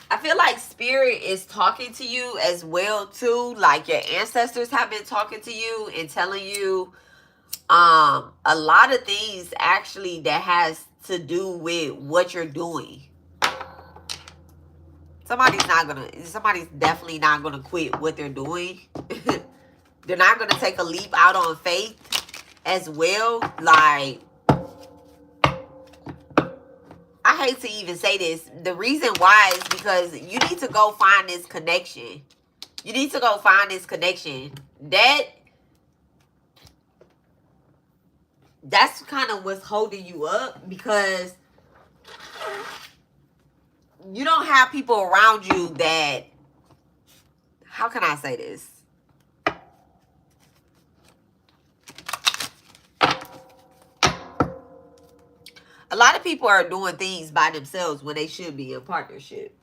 I feel like spirit is talking to you as well too. Like your ancestors have been talking to you and telling you a lot of things actually that has to do with what you're doing. Somebody's definitely not gonna quit what they're doing. They're not gonna take a leap out on faith as well. Like, I hate to even say this. The reason why is because you need to go find this connection. You need to go find this connection. That's kind of what's holding you up, because you don't have people around you that, how can I say this? A lot of people are doing things by themselves when they should be in partnership.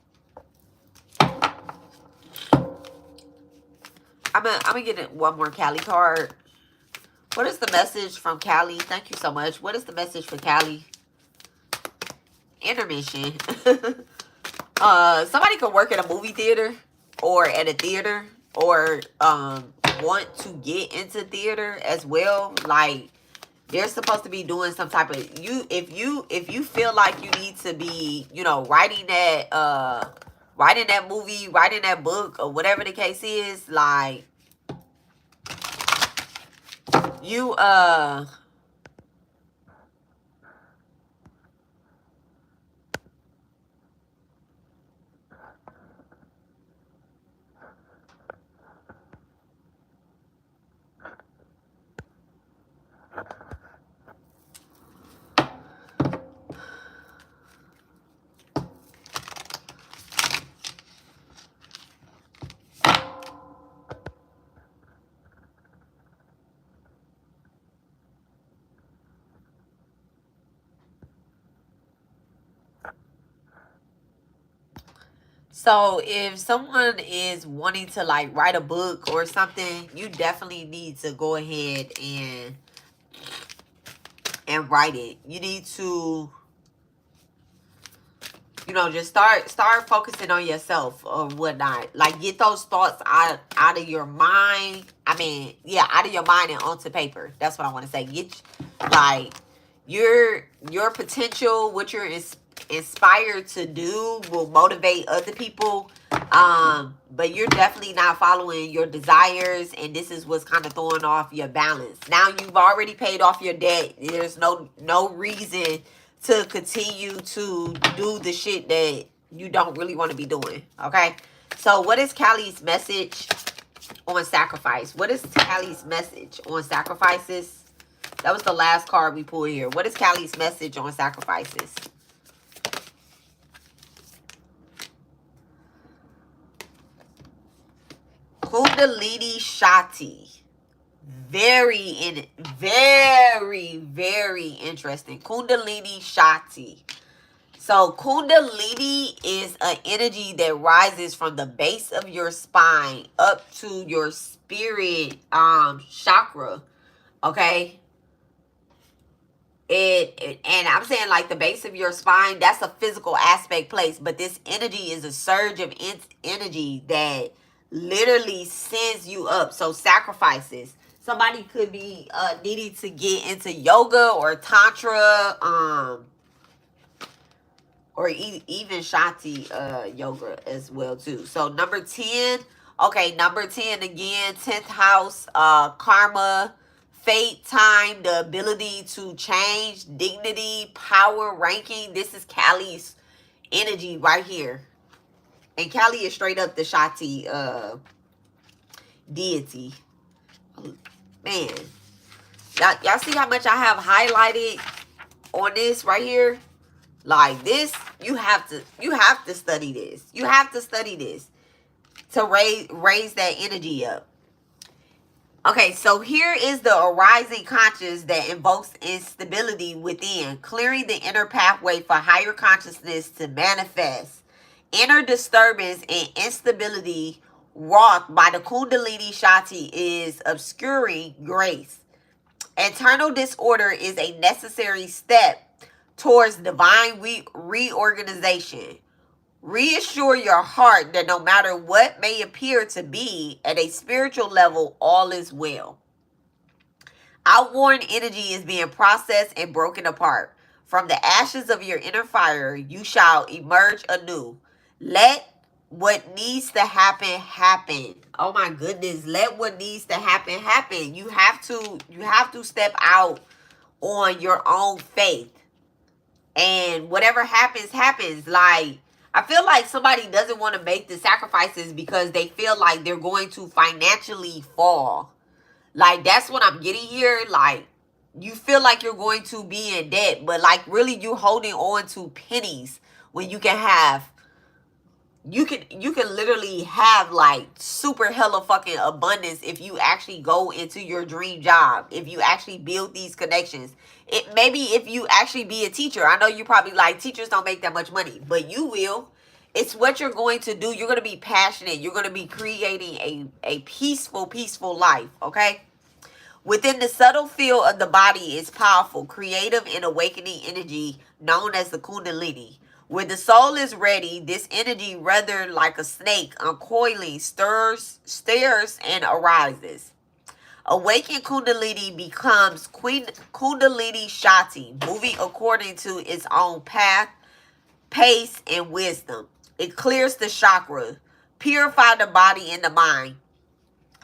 I'm gonna get one more Cali card. What is the message from Cali? Thank you so much. What is the message for Cali? Intermission. Somebody could work at a movie theater or at a theater, or want to get into theater as well. Like, they're supposed to be doing some type of, if you feel like you need to be, you know, writing that movie, writing that book, or whatever the case is, like, You, so if someone is wanting to like write a book or something, you definitely need to go ahead and write it. You need to, you know, just start focusing on yourself or whatnot. Like, get those thoughts out of your mind. I mean, yeah, out of your mind and onto paper. That's what I want to say. Get, like, your potential, what you're inspired to do will motivate other people. But you're definitely not following your desires, and this is what's kind of throwing off your balance. Now you've already paid off your debt. There's no reason to continue to do the shit that you don't really want to be doing. Okay, so what is Callie's message on sacrifice? What is Callie's message on sacrifices? That was the last card we pulled here. What is Callie's message on sacrifices? Kundalini Shakti. Very interesting. Kundalini Shakti. So Kundalini is an energy that rises from the base of your spine up to your spirit chakra. Okay. And I'm saying like the base of your spine, that's a physical aspect place, but this energy is a surge of energy that literally sends you up. So sacrifices. Somebody could be needing to get into yoga or tantra, or even Shakti yoga as well too. So number 10, okay, number 10 again, 10th house, karma, fate, time, the ability to change, dignity, power, ranking. This is Callie's energy right here. And Callie is straight up the Shakti deity. Man, y'all see how much I have highlighted on this right here? Like this, you have to study this. You have to study this to raise that energy up. Okay, so here is the arising conscious that invokes instability within, clearing the inner pathway for higher consciousness to manifest. Inner disturbance and instability wrought by the Kundalini Shakti is obscuring grace. Internal disorder is a necessary step towards divine reorganization. Reassure your heart that no matter what may appear to be at a spiritual level, all is well. Outworn energy is being processed and broken apart. From the ashes of your inner fire, you shall emerge anew. Let what needs to happen, happen. Oh my goodness. Let what needs to happen, happen. You have to step out on your own faith. And whatever happens, happens. Like, I feel like somebody doesn't want to make the sacrifices because they feel like they're going to financially fall. Like, that's what I'm getting here. Like, you feel like you're going to be in debt, but like really you're holding on to pennies when you can have, you can literally have like super hella fucking abundance if you actually go into your dream job, if you actually build these connections. It maybe if you actually be a teacher. I know you probably like, teachers don't make that much money, but you will. It's what you're going to do. You're going to be passionate. You're going to be creating a peaceful life, okay? Within the subtle field of the body is powerful, creative, and awakening energy known as the Kundalini. When the soul is ready, this energy, rather like a snake uncoiling, stirs and arises. Awakened Kundalini becomes Kundalini Shakti, moving according to its own path, pace, and wisdom. It clears the chakra, purify the body and the mind,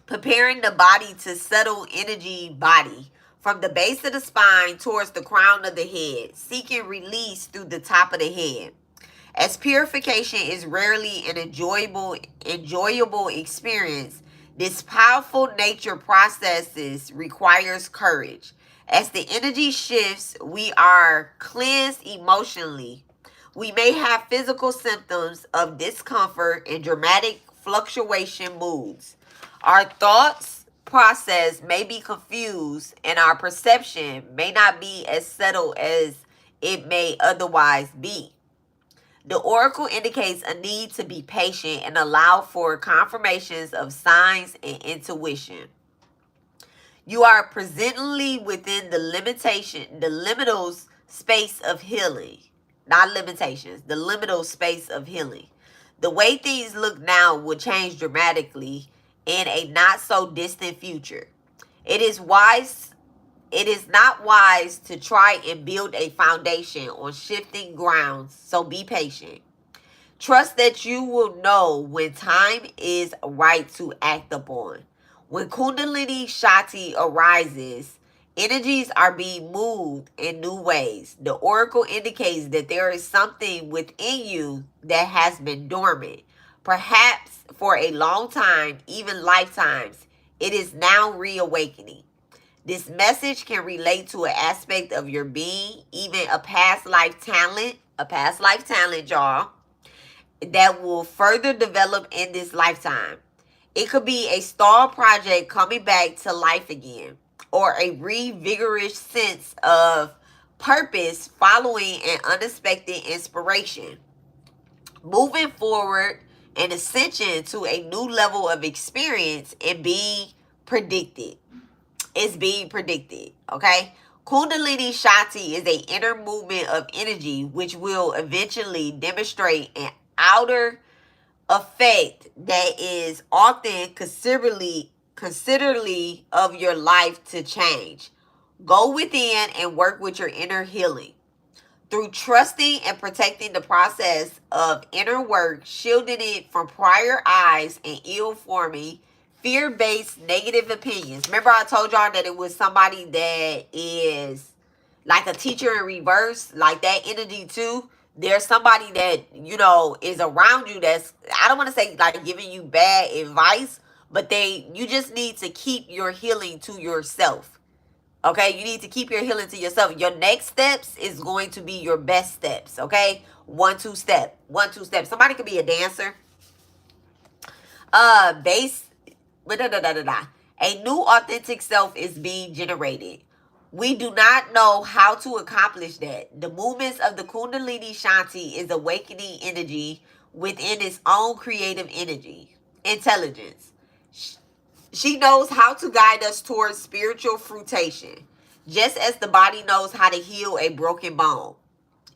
preparing the body to settle energy body from the base of the spine towards the crown of the head, seeking release through the top of the head. As purification is rarely an enjoyable experience, this powerful nature processes requires courage. As the energy shifts, we are cleansed emotionally. We may have physical symptoms of discomfort and dramatic fluctuation moods. Our thoughts process may be confused and our perception may not be as settled as it may otherwise be. The oracle indicates a need to be patient and allow for confirmations of signs and intuition. You are presently within the liminal space of healing. Not limitations, the liminal space of healing. The way things look now will change dramatically in a not so distant future. It is not wise to try and build a foundation on shifting grounds, so be patient. Trust that you will know when time is right to act upon. When Kundalini Shakti arises, energies are being moved in new ways. The oracle indicates that there is something within you that has been dormant, perhaps for a long time, even lifetimes. It is now reawakening. This message can relate to an aspect of your being, even a past life talent, y'all, that will further develop in this lifetime. It could be a stalled project coming back to life again, or a revigorous sense of purpose following an unexpected inspiration. Moving forward, an ascension to a new level of experience and being predicted. It's being predicted, okay? Kundalini Shakti is an inner movement of energy which will eventually demonstrate an outer effect that is often considerably of your life to change. Go within and work with your inner healing. Through trusting and protecting the process of inner work, shielding it from prior eyes and ill-forming, fear-based negative opinions. Remember I told y'all that it was somebody that is like a teacher in reverse, like that energy too. There's somebody that, you know, is around you that's, I don't want to say like giving you bad advice, but you just need to keep your healing to yourself. Okay, you need to keep your healing to yourself. Your next steps is going to be your best steps, okay? 1-2 step. 1-2 step. Somebody could be a dancer. A new authentic self is being generated. We do not know how to accomplish that. The movements of the Kundalini Shakti is awakening energy within its own creative intelligence. She knows how to guide us towards spiritual fruition, just as the body knows how to heal a broken bone.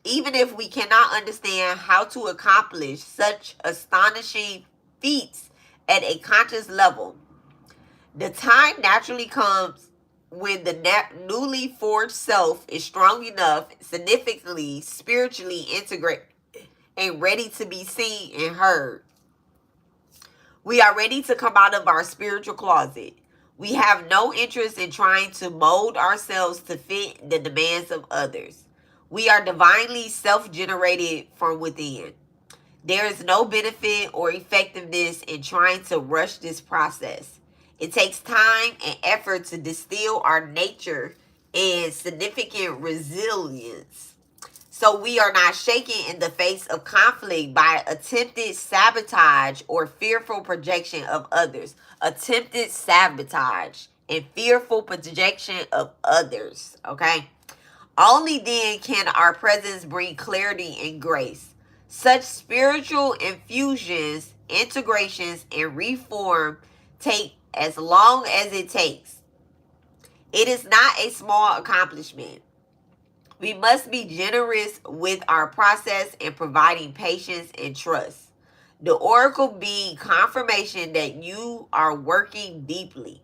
Even if we cannot understand how to accomplish such astonishing feats at a conscious level, the time naturally comes when the newly forged self is strong enough, significantly, spiritually integrated, and ready to be seen and heard. We are ready to come out of our spiritual closet. We have no interest in trying to mold ourselves to fit the demands of others. We are divinely self-generated from within. There is no benefit or effectiveness in trying to rush this process. It takes time and effort to distill our nature and significant resilience. So we are not shaken in the face of conflict by attempted sabotage or fearful projection of others. Attempted sabotage and fearful projection of others, okay? Only then can our presence bring clarity and grace. Such spiritual infusions, integrations, and reform take as long as it takes. It is not a small accomplishment. We must be generous with our process and providing patience and trust. The oracle being confirmation that you are working deeply.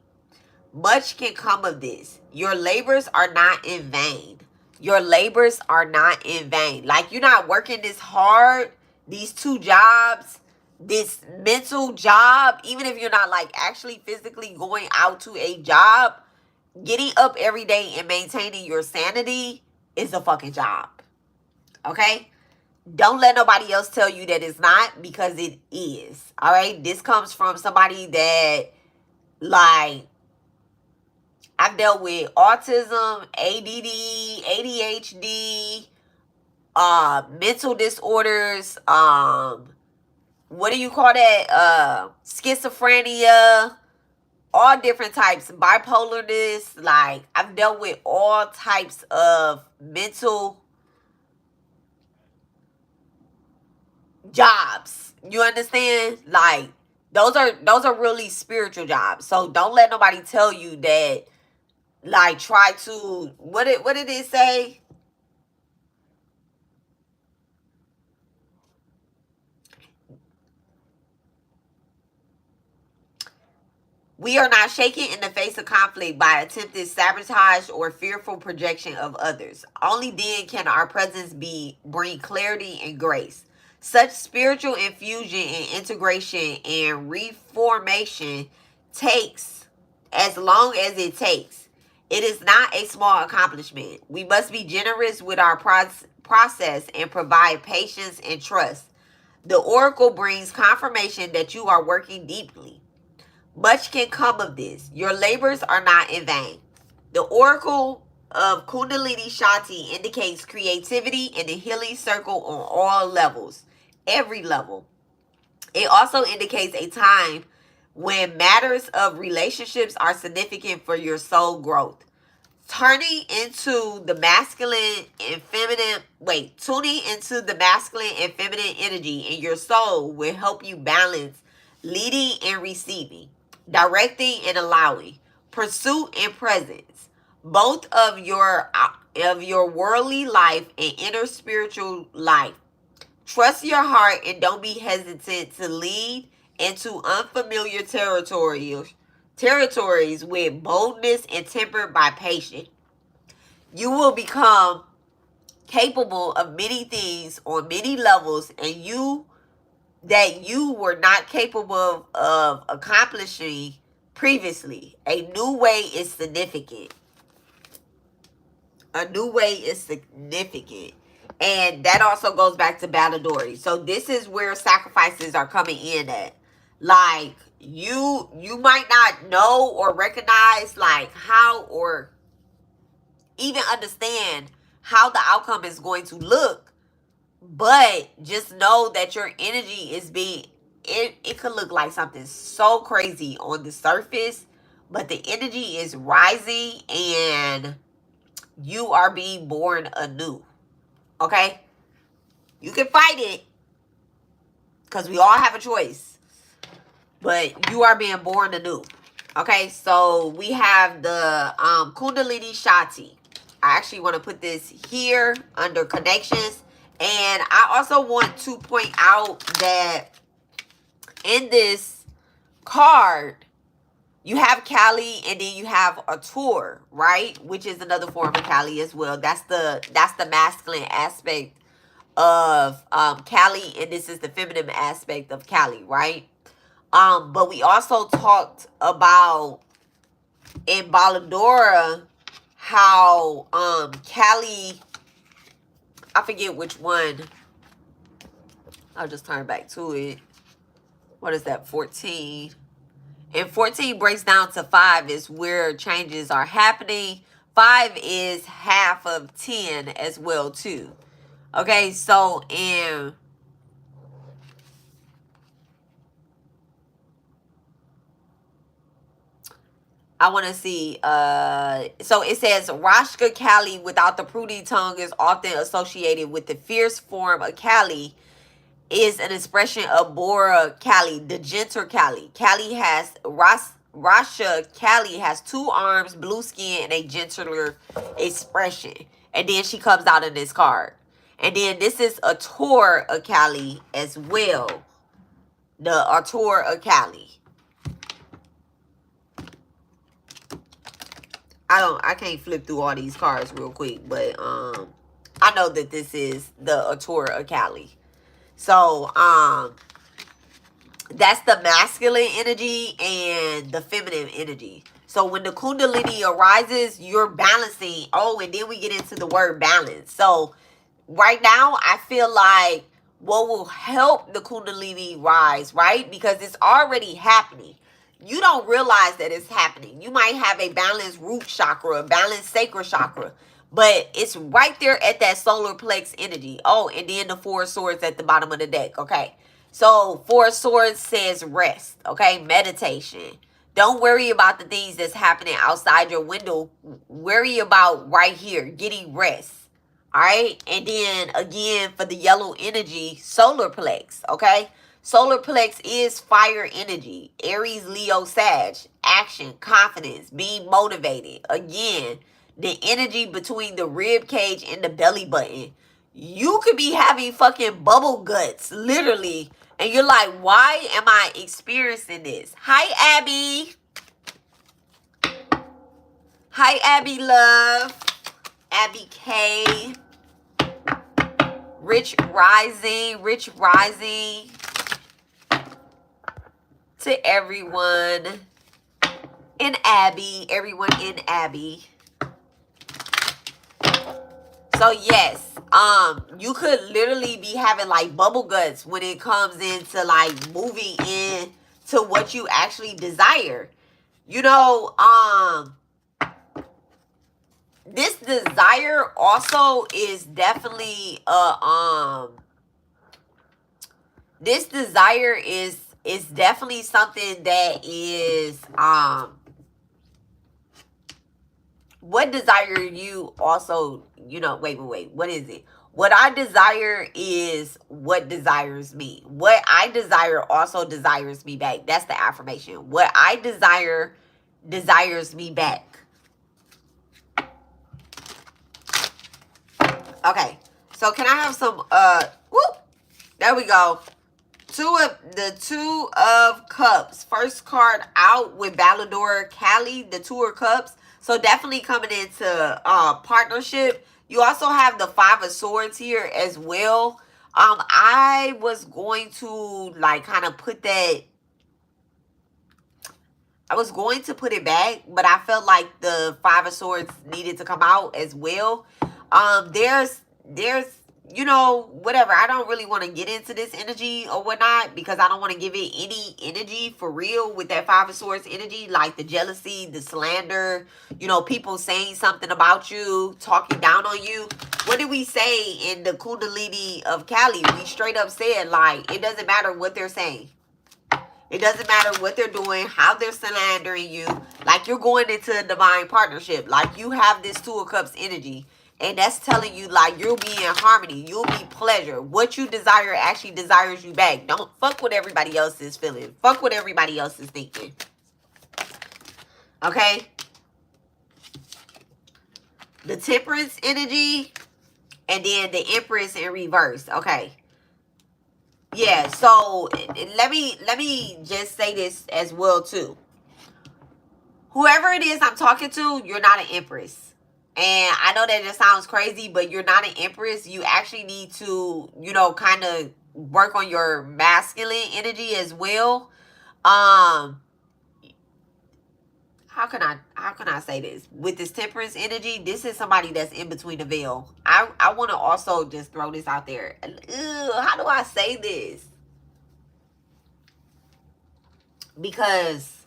Much can come of this. Your labors are not in vain. Your labors are not in vain. Like, you're not working this hard, these 2 jobs, this mental job, even if you're not like actually physically going out to a job, getting up every day and maintaining your sanity is a fucking job. Okay? Don't let nobody else tell you that it's not, because it is. All right? This comes from somebody that, like, I've dealt with autism, ADD, ADHD, mental disorders, what do you call that? Schizophrenia, all different types, bipolarness. Like, I've dealt with all types of mental jobs. You understand? Like, those are really spiritual jobs. So don't let nobody tell you that, like, try to, what did it say? We are not shaken in the face of conflict by attempted sabotage or fearful projection of others. Only then can our presence bring clarity and grace. Such spiritual infusion and integration and reformation takes as long as it takes. It is not a small accomplishment. We must be generous with our process and provide patience and trust. The oracle brings confirmation that you are working deeply. Much can come of this. Your labors are not in vain. The oracle of Kundalini Shakti indicates creativity in the healing circle on all levels, every level. It also indicates a time when matters of relationships are significant for your soul growth. Tuning into the masculine and feminine energy in your soul will help you balance leading and receiving, directing and allowing, pursuit and presence, both of your worldly life and inner spiritual life. Trust your heart and don't be hesitant to lead into unfamiliar territories with boldness and tempered by patience. You will become capable of many things on many levels, and you were not capable of accomplishing previously. A new way is significant. A new way is significant. And that also goes back to Baladori. So this is where sacrifices are coming in at. Like, you might not know or recognize, like, how, or even understand how the outcome is going to look. But just know that your energy is it could look like something so crazy on the surface, but the energy is rising and you are being born anew. Okay? You can fight it, because we all have a choice, but you are being born anew. Okay? So we have the Kundalini Shakti. I actually want to put this here under connections. And I also want to point out that in this card, you have Kali and then you have a tour, right? Which is another form of Kali as well. That's the masculine aspect of Kali, and this is the feminine aspect of Kali, right? But we also talked about in Baladora how Kali, I forget which one. I'll just turn back to it. What is that? 14. And 14 breaks down to 5 is where changes are happening. 5 is half of 10 as well too. Okay, so in I want to see, so it says Rashka Kali without the prudy tongue is often associated with the fierce form of Kali, is an expression of Bora Kali, the gentle Kali. Rasha Kali has 2 arms, blue skin, and a gentler expression. And then she comes out in this card. And then this is a tour of Kali as well. The tour of Kali. I can't flip through all these cards real quick, but I know that this is the tour of Kali. So That's the masculine energy and the feminine energy. So when the Kundalini arises, you're balancing. Oh, and then we get into the word balance. So right now, I feel like what will help the Kundalini rise, right? Because it's already happening. You don't realize that it's happening. You might have a balanced root chakra, a balanced sacral chakra, but it's right there at that solar plex energy. Oh, and then the Four of Swords at the bottom of the deck. Okay. So Four of Swords says rest. Okay. Meditation. Don't worry about the things that's happening outside your window. Worry about right here, getting rest. All right. And then again, for the yellow energy, solar plex. Okay. Solar plex is fire energy. Aries, Leo, Sag. Action, confidence, being motivated. Again, the energy between the rib cage and the belly button. You could be having fucking bubble guts, literally. And you're like, why am I experiencing this? Hi, Abby. Hi, Abby Love. Abby K. Rich Rising to everyone in Abby, everyone in Abby. So yes, you could literally be having like bubble guts when it comes into like moving in to what you actually desire. You know, this desire also is definitely this desire is definitely something that is what desire you also, you know, wait, what is it? What I desire is what desires me. What I desire also desires me back. That's the affirmation. What I desire desires me back. Okay. So can I have some whoop. There we go. Two of Cups. First card out with Ballador Cali, the Two of Cups. So definitely coming into partnership. You also have the Five of Swords here as well. I was going to like kind of put that. I was going to put it back, but I felt like the Five of Swords needed to come out as well. There's you know, whatever. I don't really want to get into this energy or whatnot because I don't want to give it any energy for real with that Five of Swords energy, like the jealousy, the slander, you know, people saying something about you, talking down on you. What did we say in the Kundalini of Cali? We straight up said, like, it doesn't matter what they're saying. It doesn't matter what they're doing, how they're slandering you. Like, you're going into a divine partnership. Like, you have this Two of Cups energy. And that's telling you, like, you'll be in harmony. You'll be pleasure. What you desire actually desires you back. Don't fuck what everybody else is feeling. Fuck what everybody else is thinking. Okay? The Temperance energy. And then the Empress in reverse. Okay. Yeah, so let me just say this as well, too. Whoever it is I'm talking to, you're not an Empress. And I know that just sounds crazy, but you're not an Empress. You actually need to, you know, kind of work on your masculine energy as well. How can I say this? With this Temperance energy, this is somebody that's in between the veil. I want to also just throw this out there. How do I say this? Because,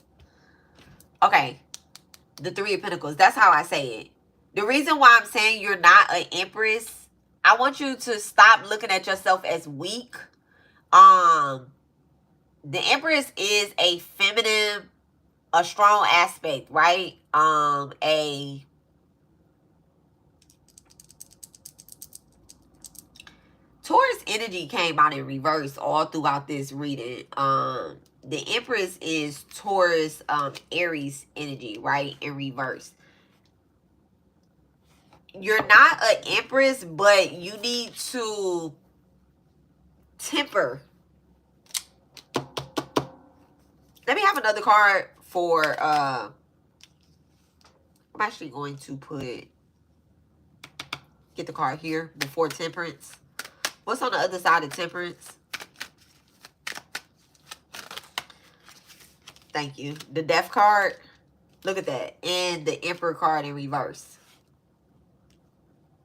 okay, the Three of Pentacles, that's how I say it. The reason why I'm saying you're not an Empress, I want you to stop looking at yourself as weak. The Empress is a feminine, a strong aspect, right? A Taurus energy came out in reverse all throughout this reading. The Empress is Taurus, Aries energy, right? In reverse. You're not an Empress, but you need to temper. Let me have another card for, I'm actually going to get the card here before Temperance. What's on the other side of Temperance? Thank you. The Death card. Look at that. And the Emperor card in reverse.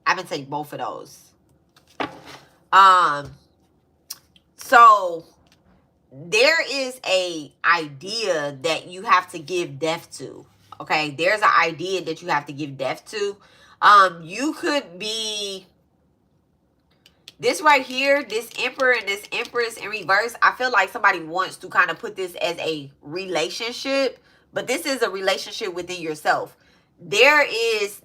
I'm going to take both of those. So there is a idea that you have to give death to. Okay, there's an idea that you have to give death to. You could be this right here, this Emperor and this Empress in reverse. I feel like somebody wants to kind of put this as a relationship, but this is a relationship within yourself. There is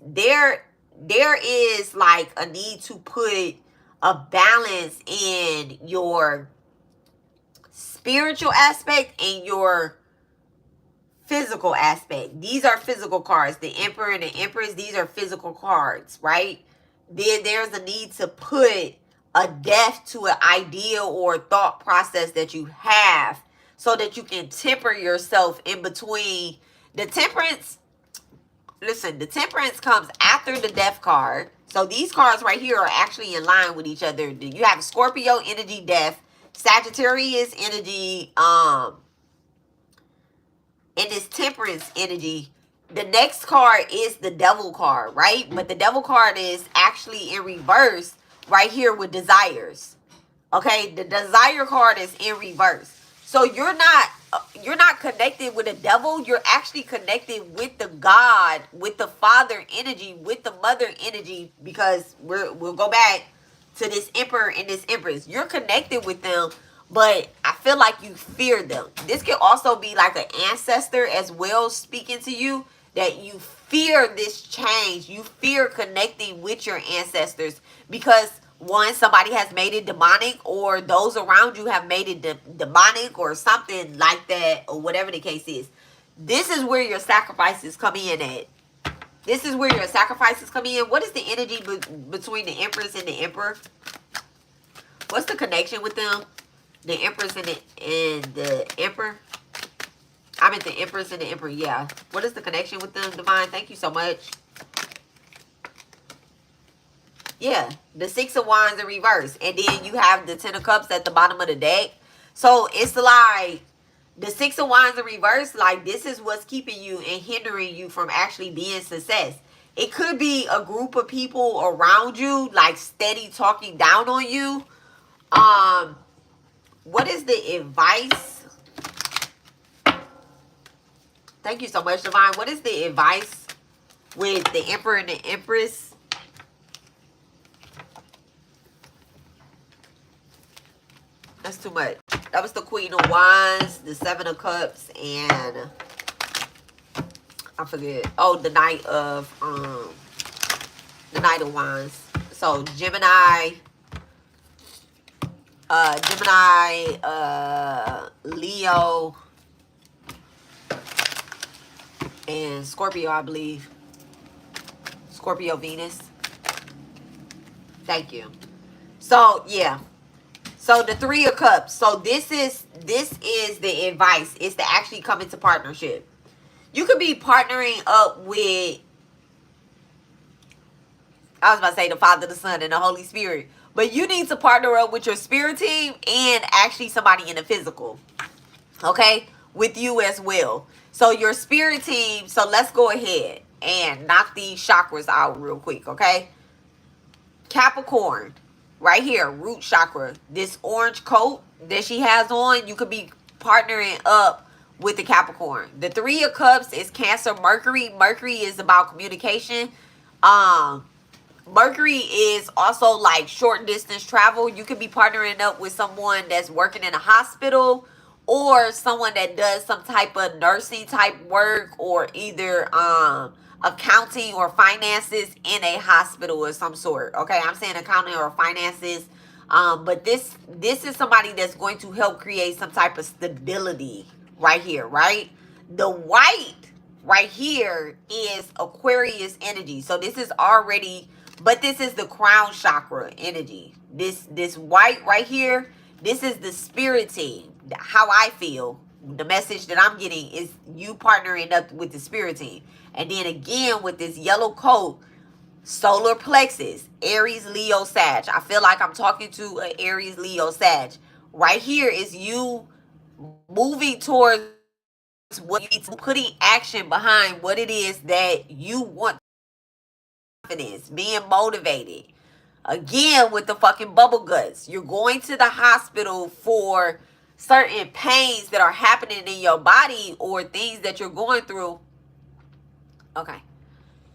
like a need to put a balance in your spiritual aspect and your physical aspect. These are physical cards. The Emperor and the Empress, these are physical cards, right? Then there's a need to put a death to an idea or thought process that you have so that you can temper yourself in between. The Temperance, listen, the Temperance comes after the Death card. So these cards right here are actually in line with each other. You have Scorpio energy, Death, Sagittarius energy, and this Temperance energy. The next card is the Devil card, right? But the Devil card is actually in reverse right here with Desires. Okay, the Desire card is in reverse. So you're not connected with the devil. You're actually connected with the God, with the Father energy, with the Mother energy, because we'll go back to this Emperor and this Empress. You're connected with them, but I feel like you fear them. This could also be like an ancestor as well speaking to you, that you fear this change. You fear connecting with your ancestors because one, somebody has made it demonic, or those around you have made it demonic or something like that, or whatever the case is. This is where your sacrifices come in at. This is where your sacrifices come in. What is the energy between the Empress and the Emperor? What's the connection with them? The Empress and the Emperor? I meant the Empress and the Emperor, yeah. What is the connection with them, Divine? Thank you so much. Yeah, the Six of Wands in reverse. And then you have the Ten of Cups at the bottom of the deck. So it's like the Six of Wands in reverse, like this is what's keeping you and hindering you from actually being success. It could be a group of people around you, like steady talking down on you. What is the advice? Thank you so much, Divine. What is the advice with the Emperor and the Empress? That's too much. That was the Queen of Wands, the Seven of Cups, and I forget. Oh, the Knight of Wands. So Gemini, Leo, and Scorpio, I believe. Scorpio Venus. Thank you. So yeah. So the Three of Cups. So this is the advice. It's to actually come into partnership. You could be partnering up with, I was about to say the Father, the Son, and the Holy Spirit. But you need to partner up with your spirit team and actually somebody in the physical. Okay? With you as well. So your spirit team, so let's go ahead and knock these chakras out real quick, okay? Capricorn. Right here, root chakra. This orange coat that she has on, you could be partnering up with the Capricorn. The Three of Cups is Cancer, Mercury. Mercury is about communication. Mercury is also like short distance travel. You could be partnering up with someone that's working in a hospital, or someone that does some type of nursing type work, or either accounting or finances in a hospital of some sort. Okay, I'm saying accounting or finances, but this is somebody that's going to help create some type of stability right here, right? The white right here is Aquarius energy. So this is already, but this is the crown chakra energy. This white right here, this is the spirit team. How I feel, the message that I'm getting is you partnering up with the spirit team. And then again with this yellow coat, solar plexus, Aries, Leo, Sag. I feel like I'm talking to an Aries, Leo, Sag. Right here is you moving towards what you need to putting action behind what it is that you want. Confidence, being motivated. Again, with the fucking bubble guts, you're going to the hospital for certain pains that are happening in your body or things that you're going through. Okay.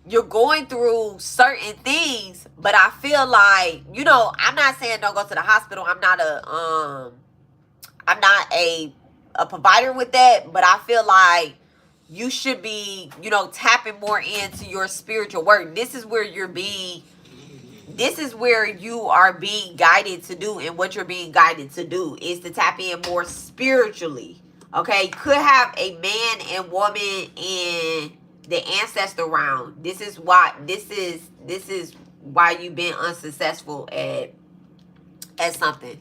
You're going through certain things, but I feel like, you know, I'm not saying don't go to the hospital. I'm not a provider with that, but I feel like you should be, you know, tapping more into your spiritual work. This is where you are being guided to do, and what you're being guided to do is to tap in more spiritually. Okay, could have a man and woman in the ancestor round. This is why you've been unsuccessful at something.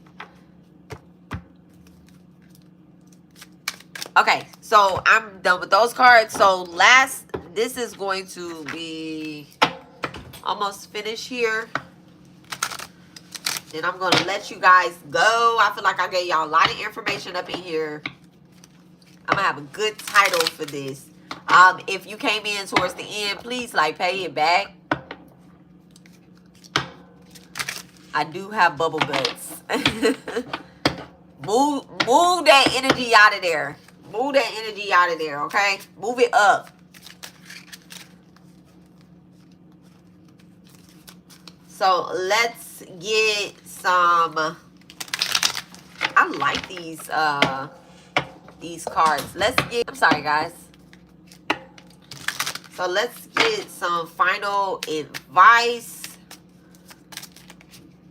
Okay, so I'm done with those cards. So this is going to be almost finished here. Then I'm going to let you guys go. I feel like I gave y'all a lot of information up in here. I'm going to have a good title for this. If you came in towards the end, please like pay it back. I do have bubble guts. Move that energy out of there. Move that energy out of there, okay? Move it up. So let's get some. I like these cards. I'm sorry guys. So let's get some final advice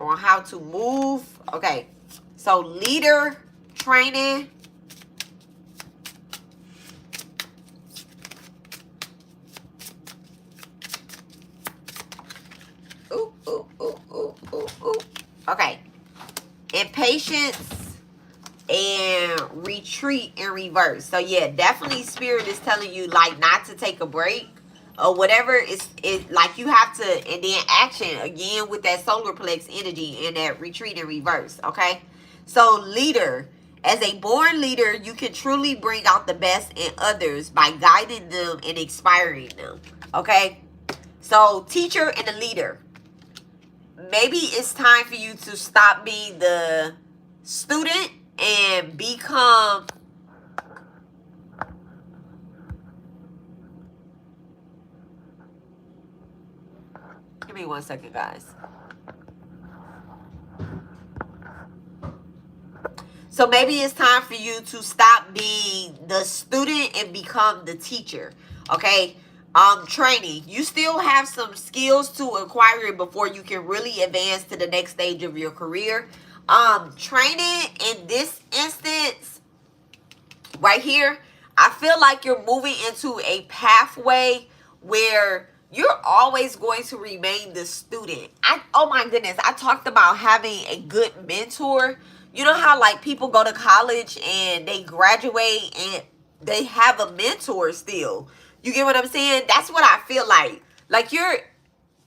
on how to move. Okay. So leader training. Okay. Impatience and retreat in reverse. So yeah, definitely spirit is telling you like not to take a break or whatever. It's like you have to, and then action again with that solar plex energy and that retreat in reverse. Okay. So leader, as a born leader, you can truly bring out the best in others by guiding them and inspiring them. Okay. So teacher and a leader. Maybe it's time for you to stop being the student and become give me 1 second, guys. So maybe it's time for you to stop being the student and become the teacher. Okay. Training. You still have some skills to acquire before you can really advance to the next stage of your career. Training in this instance right here, I feel like you're moving into a pathway where you're always going to remain the student. Oh my goodness, I talked about having a good mentor. You know how like people go to college and they graduate and they have a mentor still. You get what I'm saying? That's what I feel like. Like you're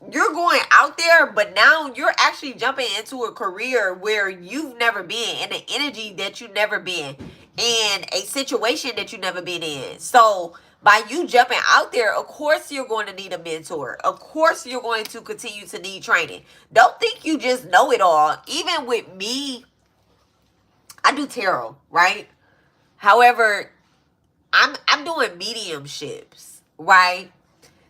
going out there, but now you're actually jumping into a career where you've never been, in an energy that you've never been, in a situation that you've never been in. So by you jumping out there, of course you're going to need a mentor. Of course you're going to continue to need training. Don't think you just know it all. Even with me, I do tarot, right? However, I'm doing mediumships, right?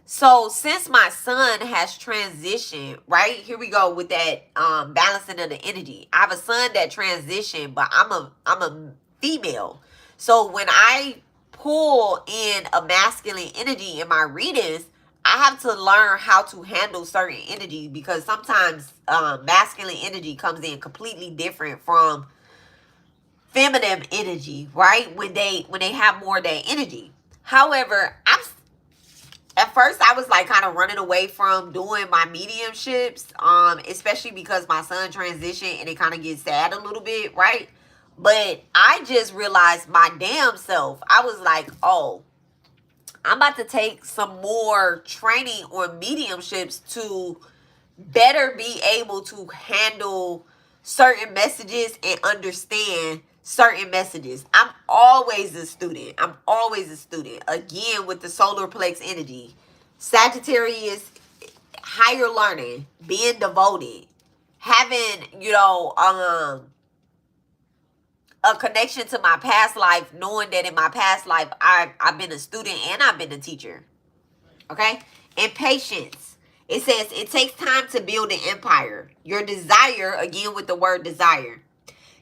So since my son has transitioned, right? Here we go with that balancing of the energy. I have a son that transitioned, but I'm a female. So when I pull in a masculine energy in my readings, I have to learn how to handle certain energy, because sometimes masculine energy comes in completely different from feminine energy, right? When they have more of that energy. However, at first I was like kind of running away from doing my mediumships, especially because my son transitioned and it kind of gets sad a little bit, right? But I just realized my damn self. I was like, oh, I'm about to take some more training on mediumships to better be able to handle certain messages and understand certain messages. I'm always a student. I'm always a student. Again, with the solar plex energy. Sagittarius, higher learning, being devoted, having, you know, a connection to my past life, knowing that in my past life, I've been a student and I've been a teacher. Okay? And patience. It says, it takes time to build an empire. Your desire, again with the word desire,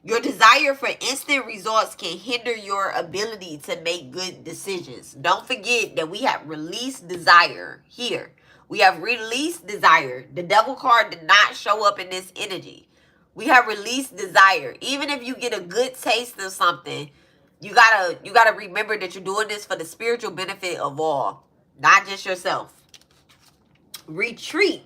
your desire for instant results can hinder your ability to make good decisions. Don't forget that we have released desire here. We have released desire. The devil card did not show up in this energy. We have released desire. Even if you get a good taste of something, you gotta remember that you're doing this for the spiritual benefit of all, not just yourself. Retreat.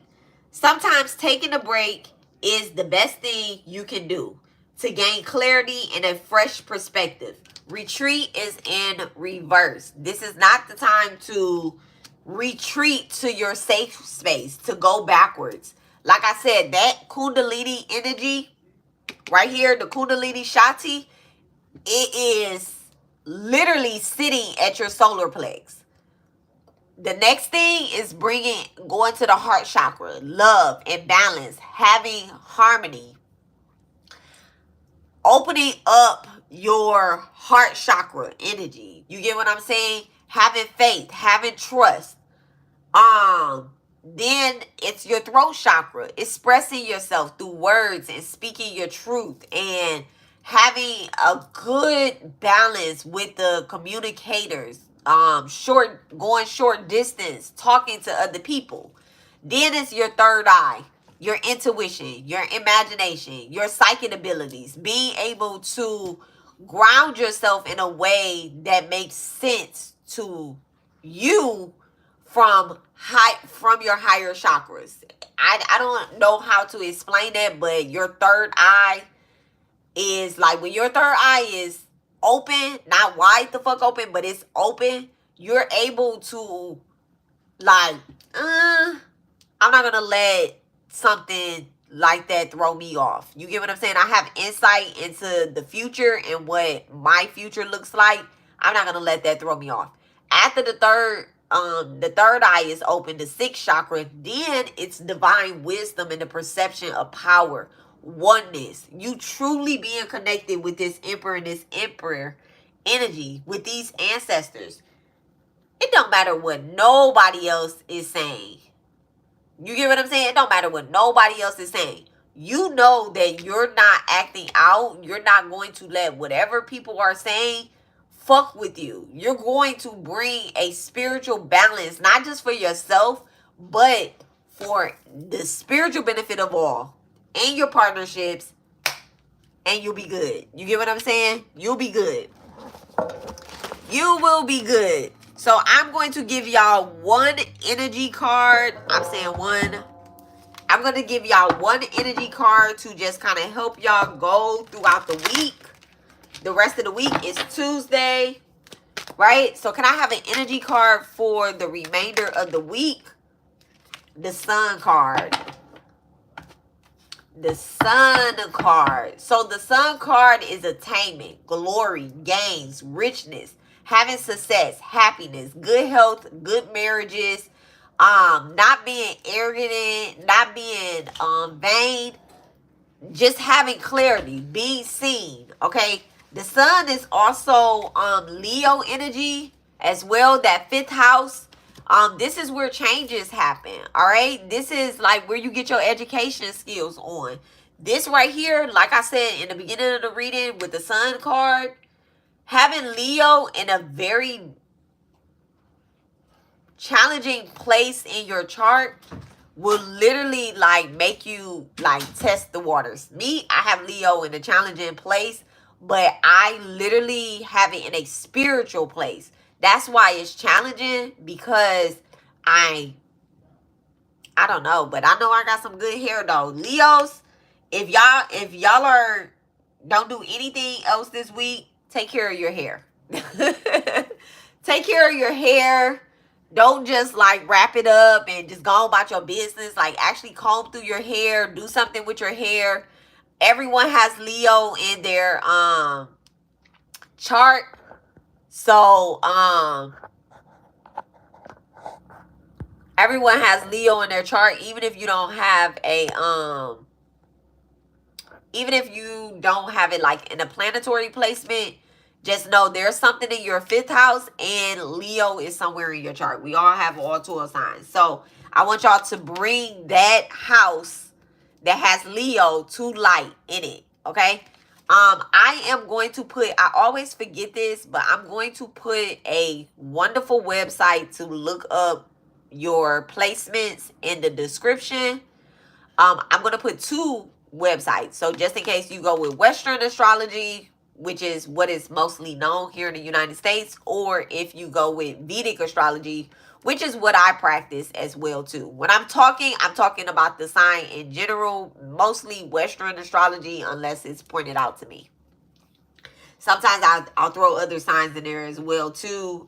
Sometimes taking a break is the best thing you can do to gain clarity and a fresh perspective. Retreat is in reverse. This is not the time to retreat to your safe space, to go backwards. Like I said, that Kundalini energy right here, the Kundalini Shakti, it is literally sitting at your solar plex. The next thing is going to the heart chakra, love and balance, having harmony, opening up your heart chakra energy. You get what I'm saying? Having faith, having trust. Then it's your throat chakra, expressing yourself through words and speaking your truth and having a good balance with the communicators. Going short distance, talking to other people. Then it's your third eye, your intuition, your imagination, your psychic abilities, being able to ground yourself in a way that makes sense to you from your higher chakras. I don't know how to explain that, but your third eye is like, when your third eye is open, not wide the fuck open, but it's open, you're able to, like, I'm not gonna let something like that throw me off. You get what I'm saying? I have insight into the future and what my future looks like. I'm not gonna let that throw me off. After the third eye is open, the sixth chakra, then it's divine wisdom and the perception of power, oneness. You truly being connected with this emperor and this emperor energy, with these ancestors. It don't matter what nobody else is saying. You get what I'm saying? It don't matter what nobody else is saying. You know that you're not acting out. You're not going to let whatever people are saying fuck with you. You're going to bring a spiritual balance, not just for yourself, but for the spiritual benefit of all, and your partnerships, and you'll be good. You get what I'm saying? You'll be good. You will be good. So I'm going to give y'all one energy card. I'm saying one. I'm going to give y'all one energy card to just kind of help y'all go throughout the week. The rest of the week is Tuesday, right? So can I have an energy card for the remainder of the week? The Sun card. The Sun card. So the Sun card is attainment, glory, gains, richness, having success, happiness, good health, good marriages, not being arrogant, not being vain, just having clarity, being seen. Okay. The Sun is also Leo energy as well, that fifth house. This is where changes happen. All right. This is like where you get your education skills on. This right here, like I said in the beginning of the reading with the Sun card, having Leo in a very challenging place in your chart will literally like make you like test the waters. Me, I have Leo in a challenging place, but I literally have it in a spiritual place. That's why it's challenging, because I don't know, but I know I got some good hair though. Leos, if y'all are don't do anything else this week, take care of your hair. Take care of your hair. Don't just like wrap it up and just go about your business. Like actually comb through your hair, do something with your hair. Everyone has Leo in their chart. So, everyone has Leo in their chart, even if you don't have a, even if you don't have it like in a planetary placement, just know there's something in your 5th house and Leo is somewhere in your chart. We all have all 12 signs. So I want y'all to bring that house that has Leo to light in it. Okay. I am going to put, I always forget this, but I'm going to put a wonderful website to look up your placements in the description. I'm going to put 2 websites. So just in case you go with Western astrology, which is what is mostly known here in the United States, or if you go with Vedic astrology, which is what I practice as well too. When I'm talking about the sign in general, mostly Western astrology, unless it's pointed out to me. Sometimes I'll throw other signs in there as well too.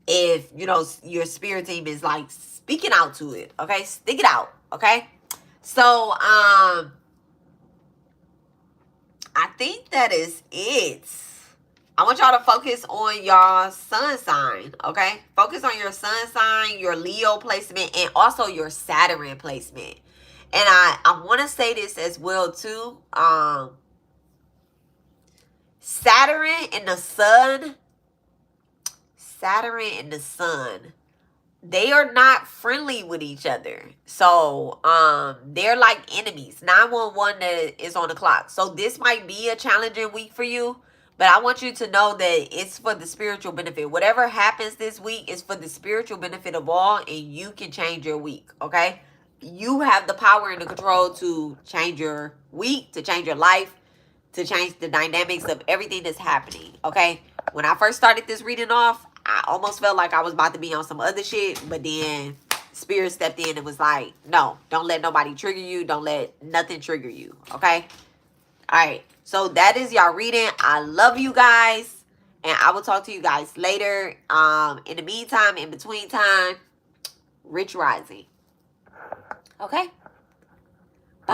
If, you know, your spirit team is like speaking out to it, okay? Stick it out, okay? So, I think that is it. I want y'all to focus on your sun sign, okay? Focus on your sun sign, your Leo placement, and also your Saturn placement. And I want to say this as well, too. Saturn and the sun, they are not friendly with each other. So, they're like enemies. 911 that is on the clock. So this might be a challenging week for you, but I want you to know that it's for the spiritual benefit. Whatever happens this week is for the spiritual benefit of all, and you can change your week, okay? You have the power and the control to change your week, to change your life, to change the dynamics of everything that's happening, okay? When I first started this reading off, I almost felt like I was about to be on some other shit, but then Spirit stepped in and was like, no, don't let nobody trigger you. Don't let nothing trigger you, okay? All right, so that is y'all reading. I love you guys, and I will talk to you guys later. In the meantime, in between time, Rich Rising, okay?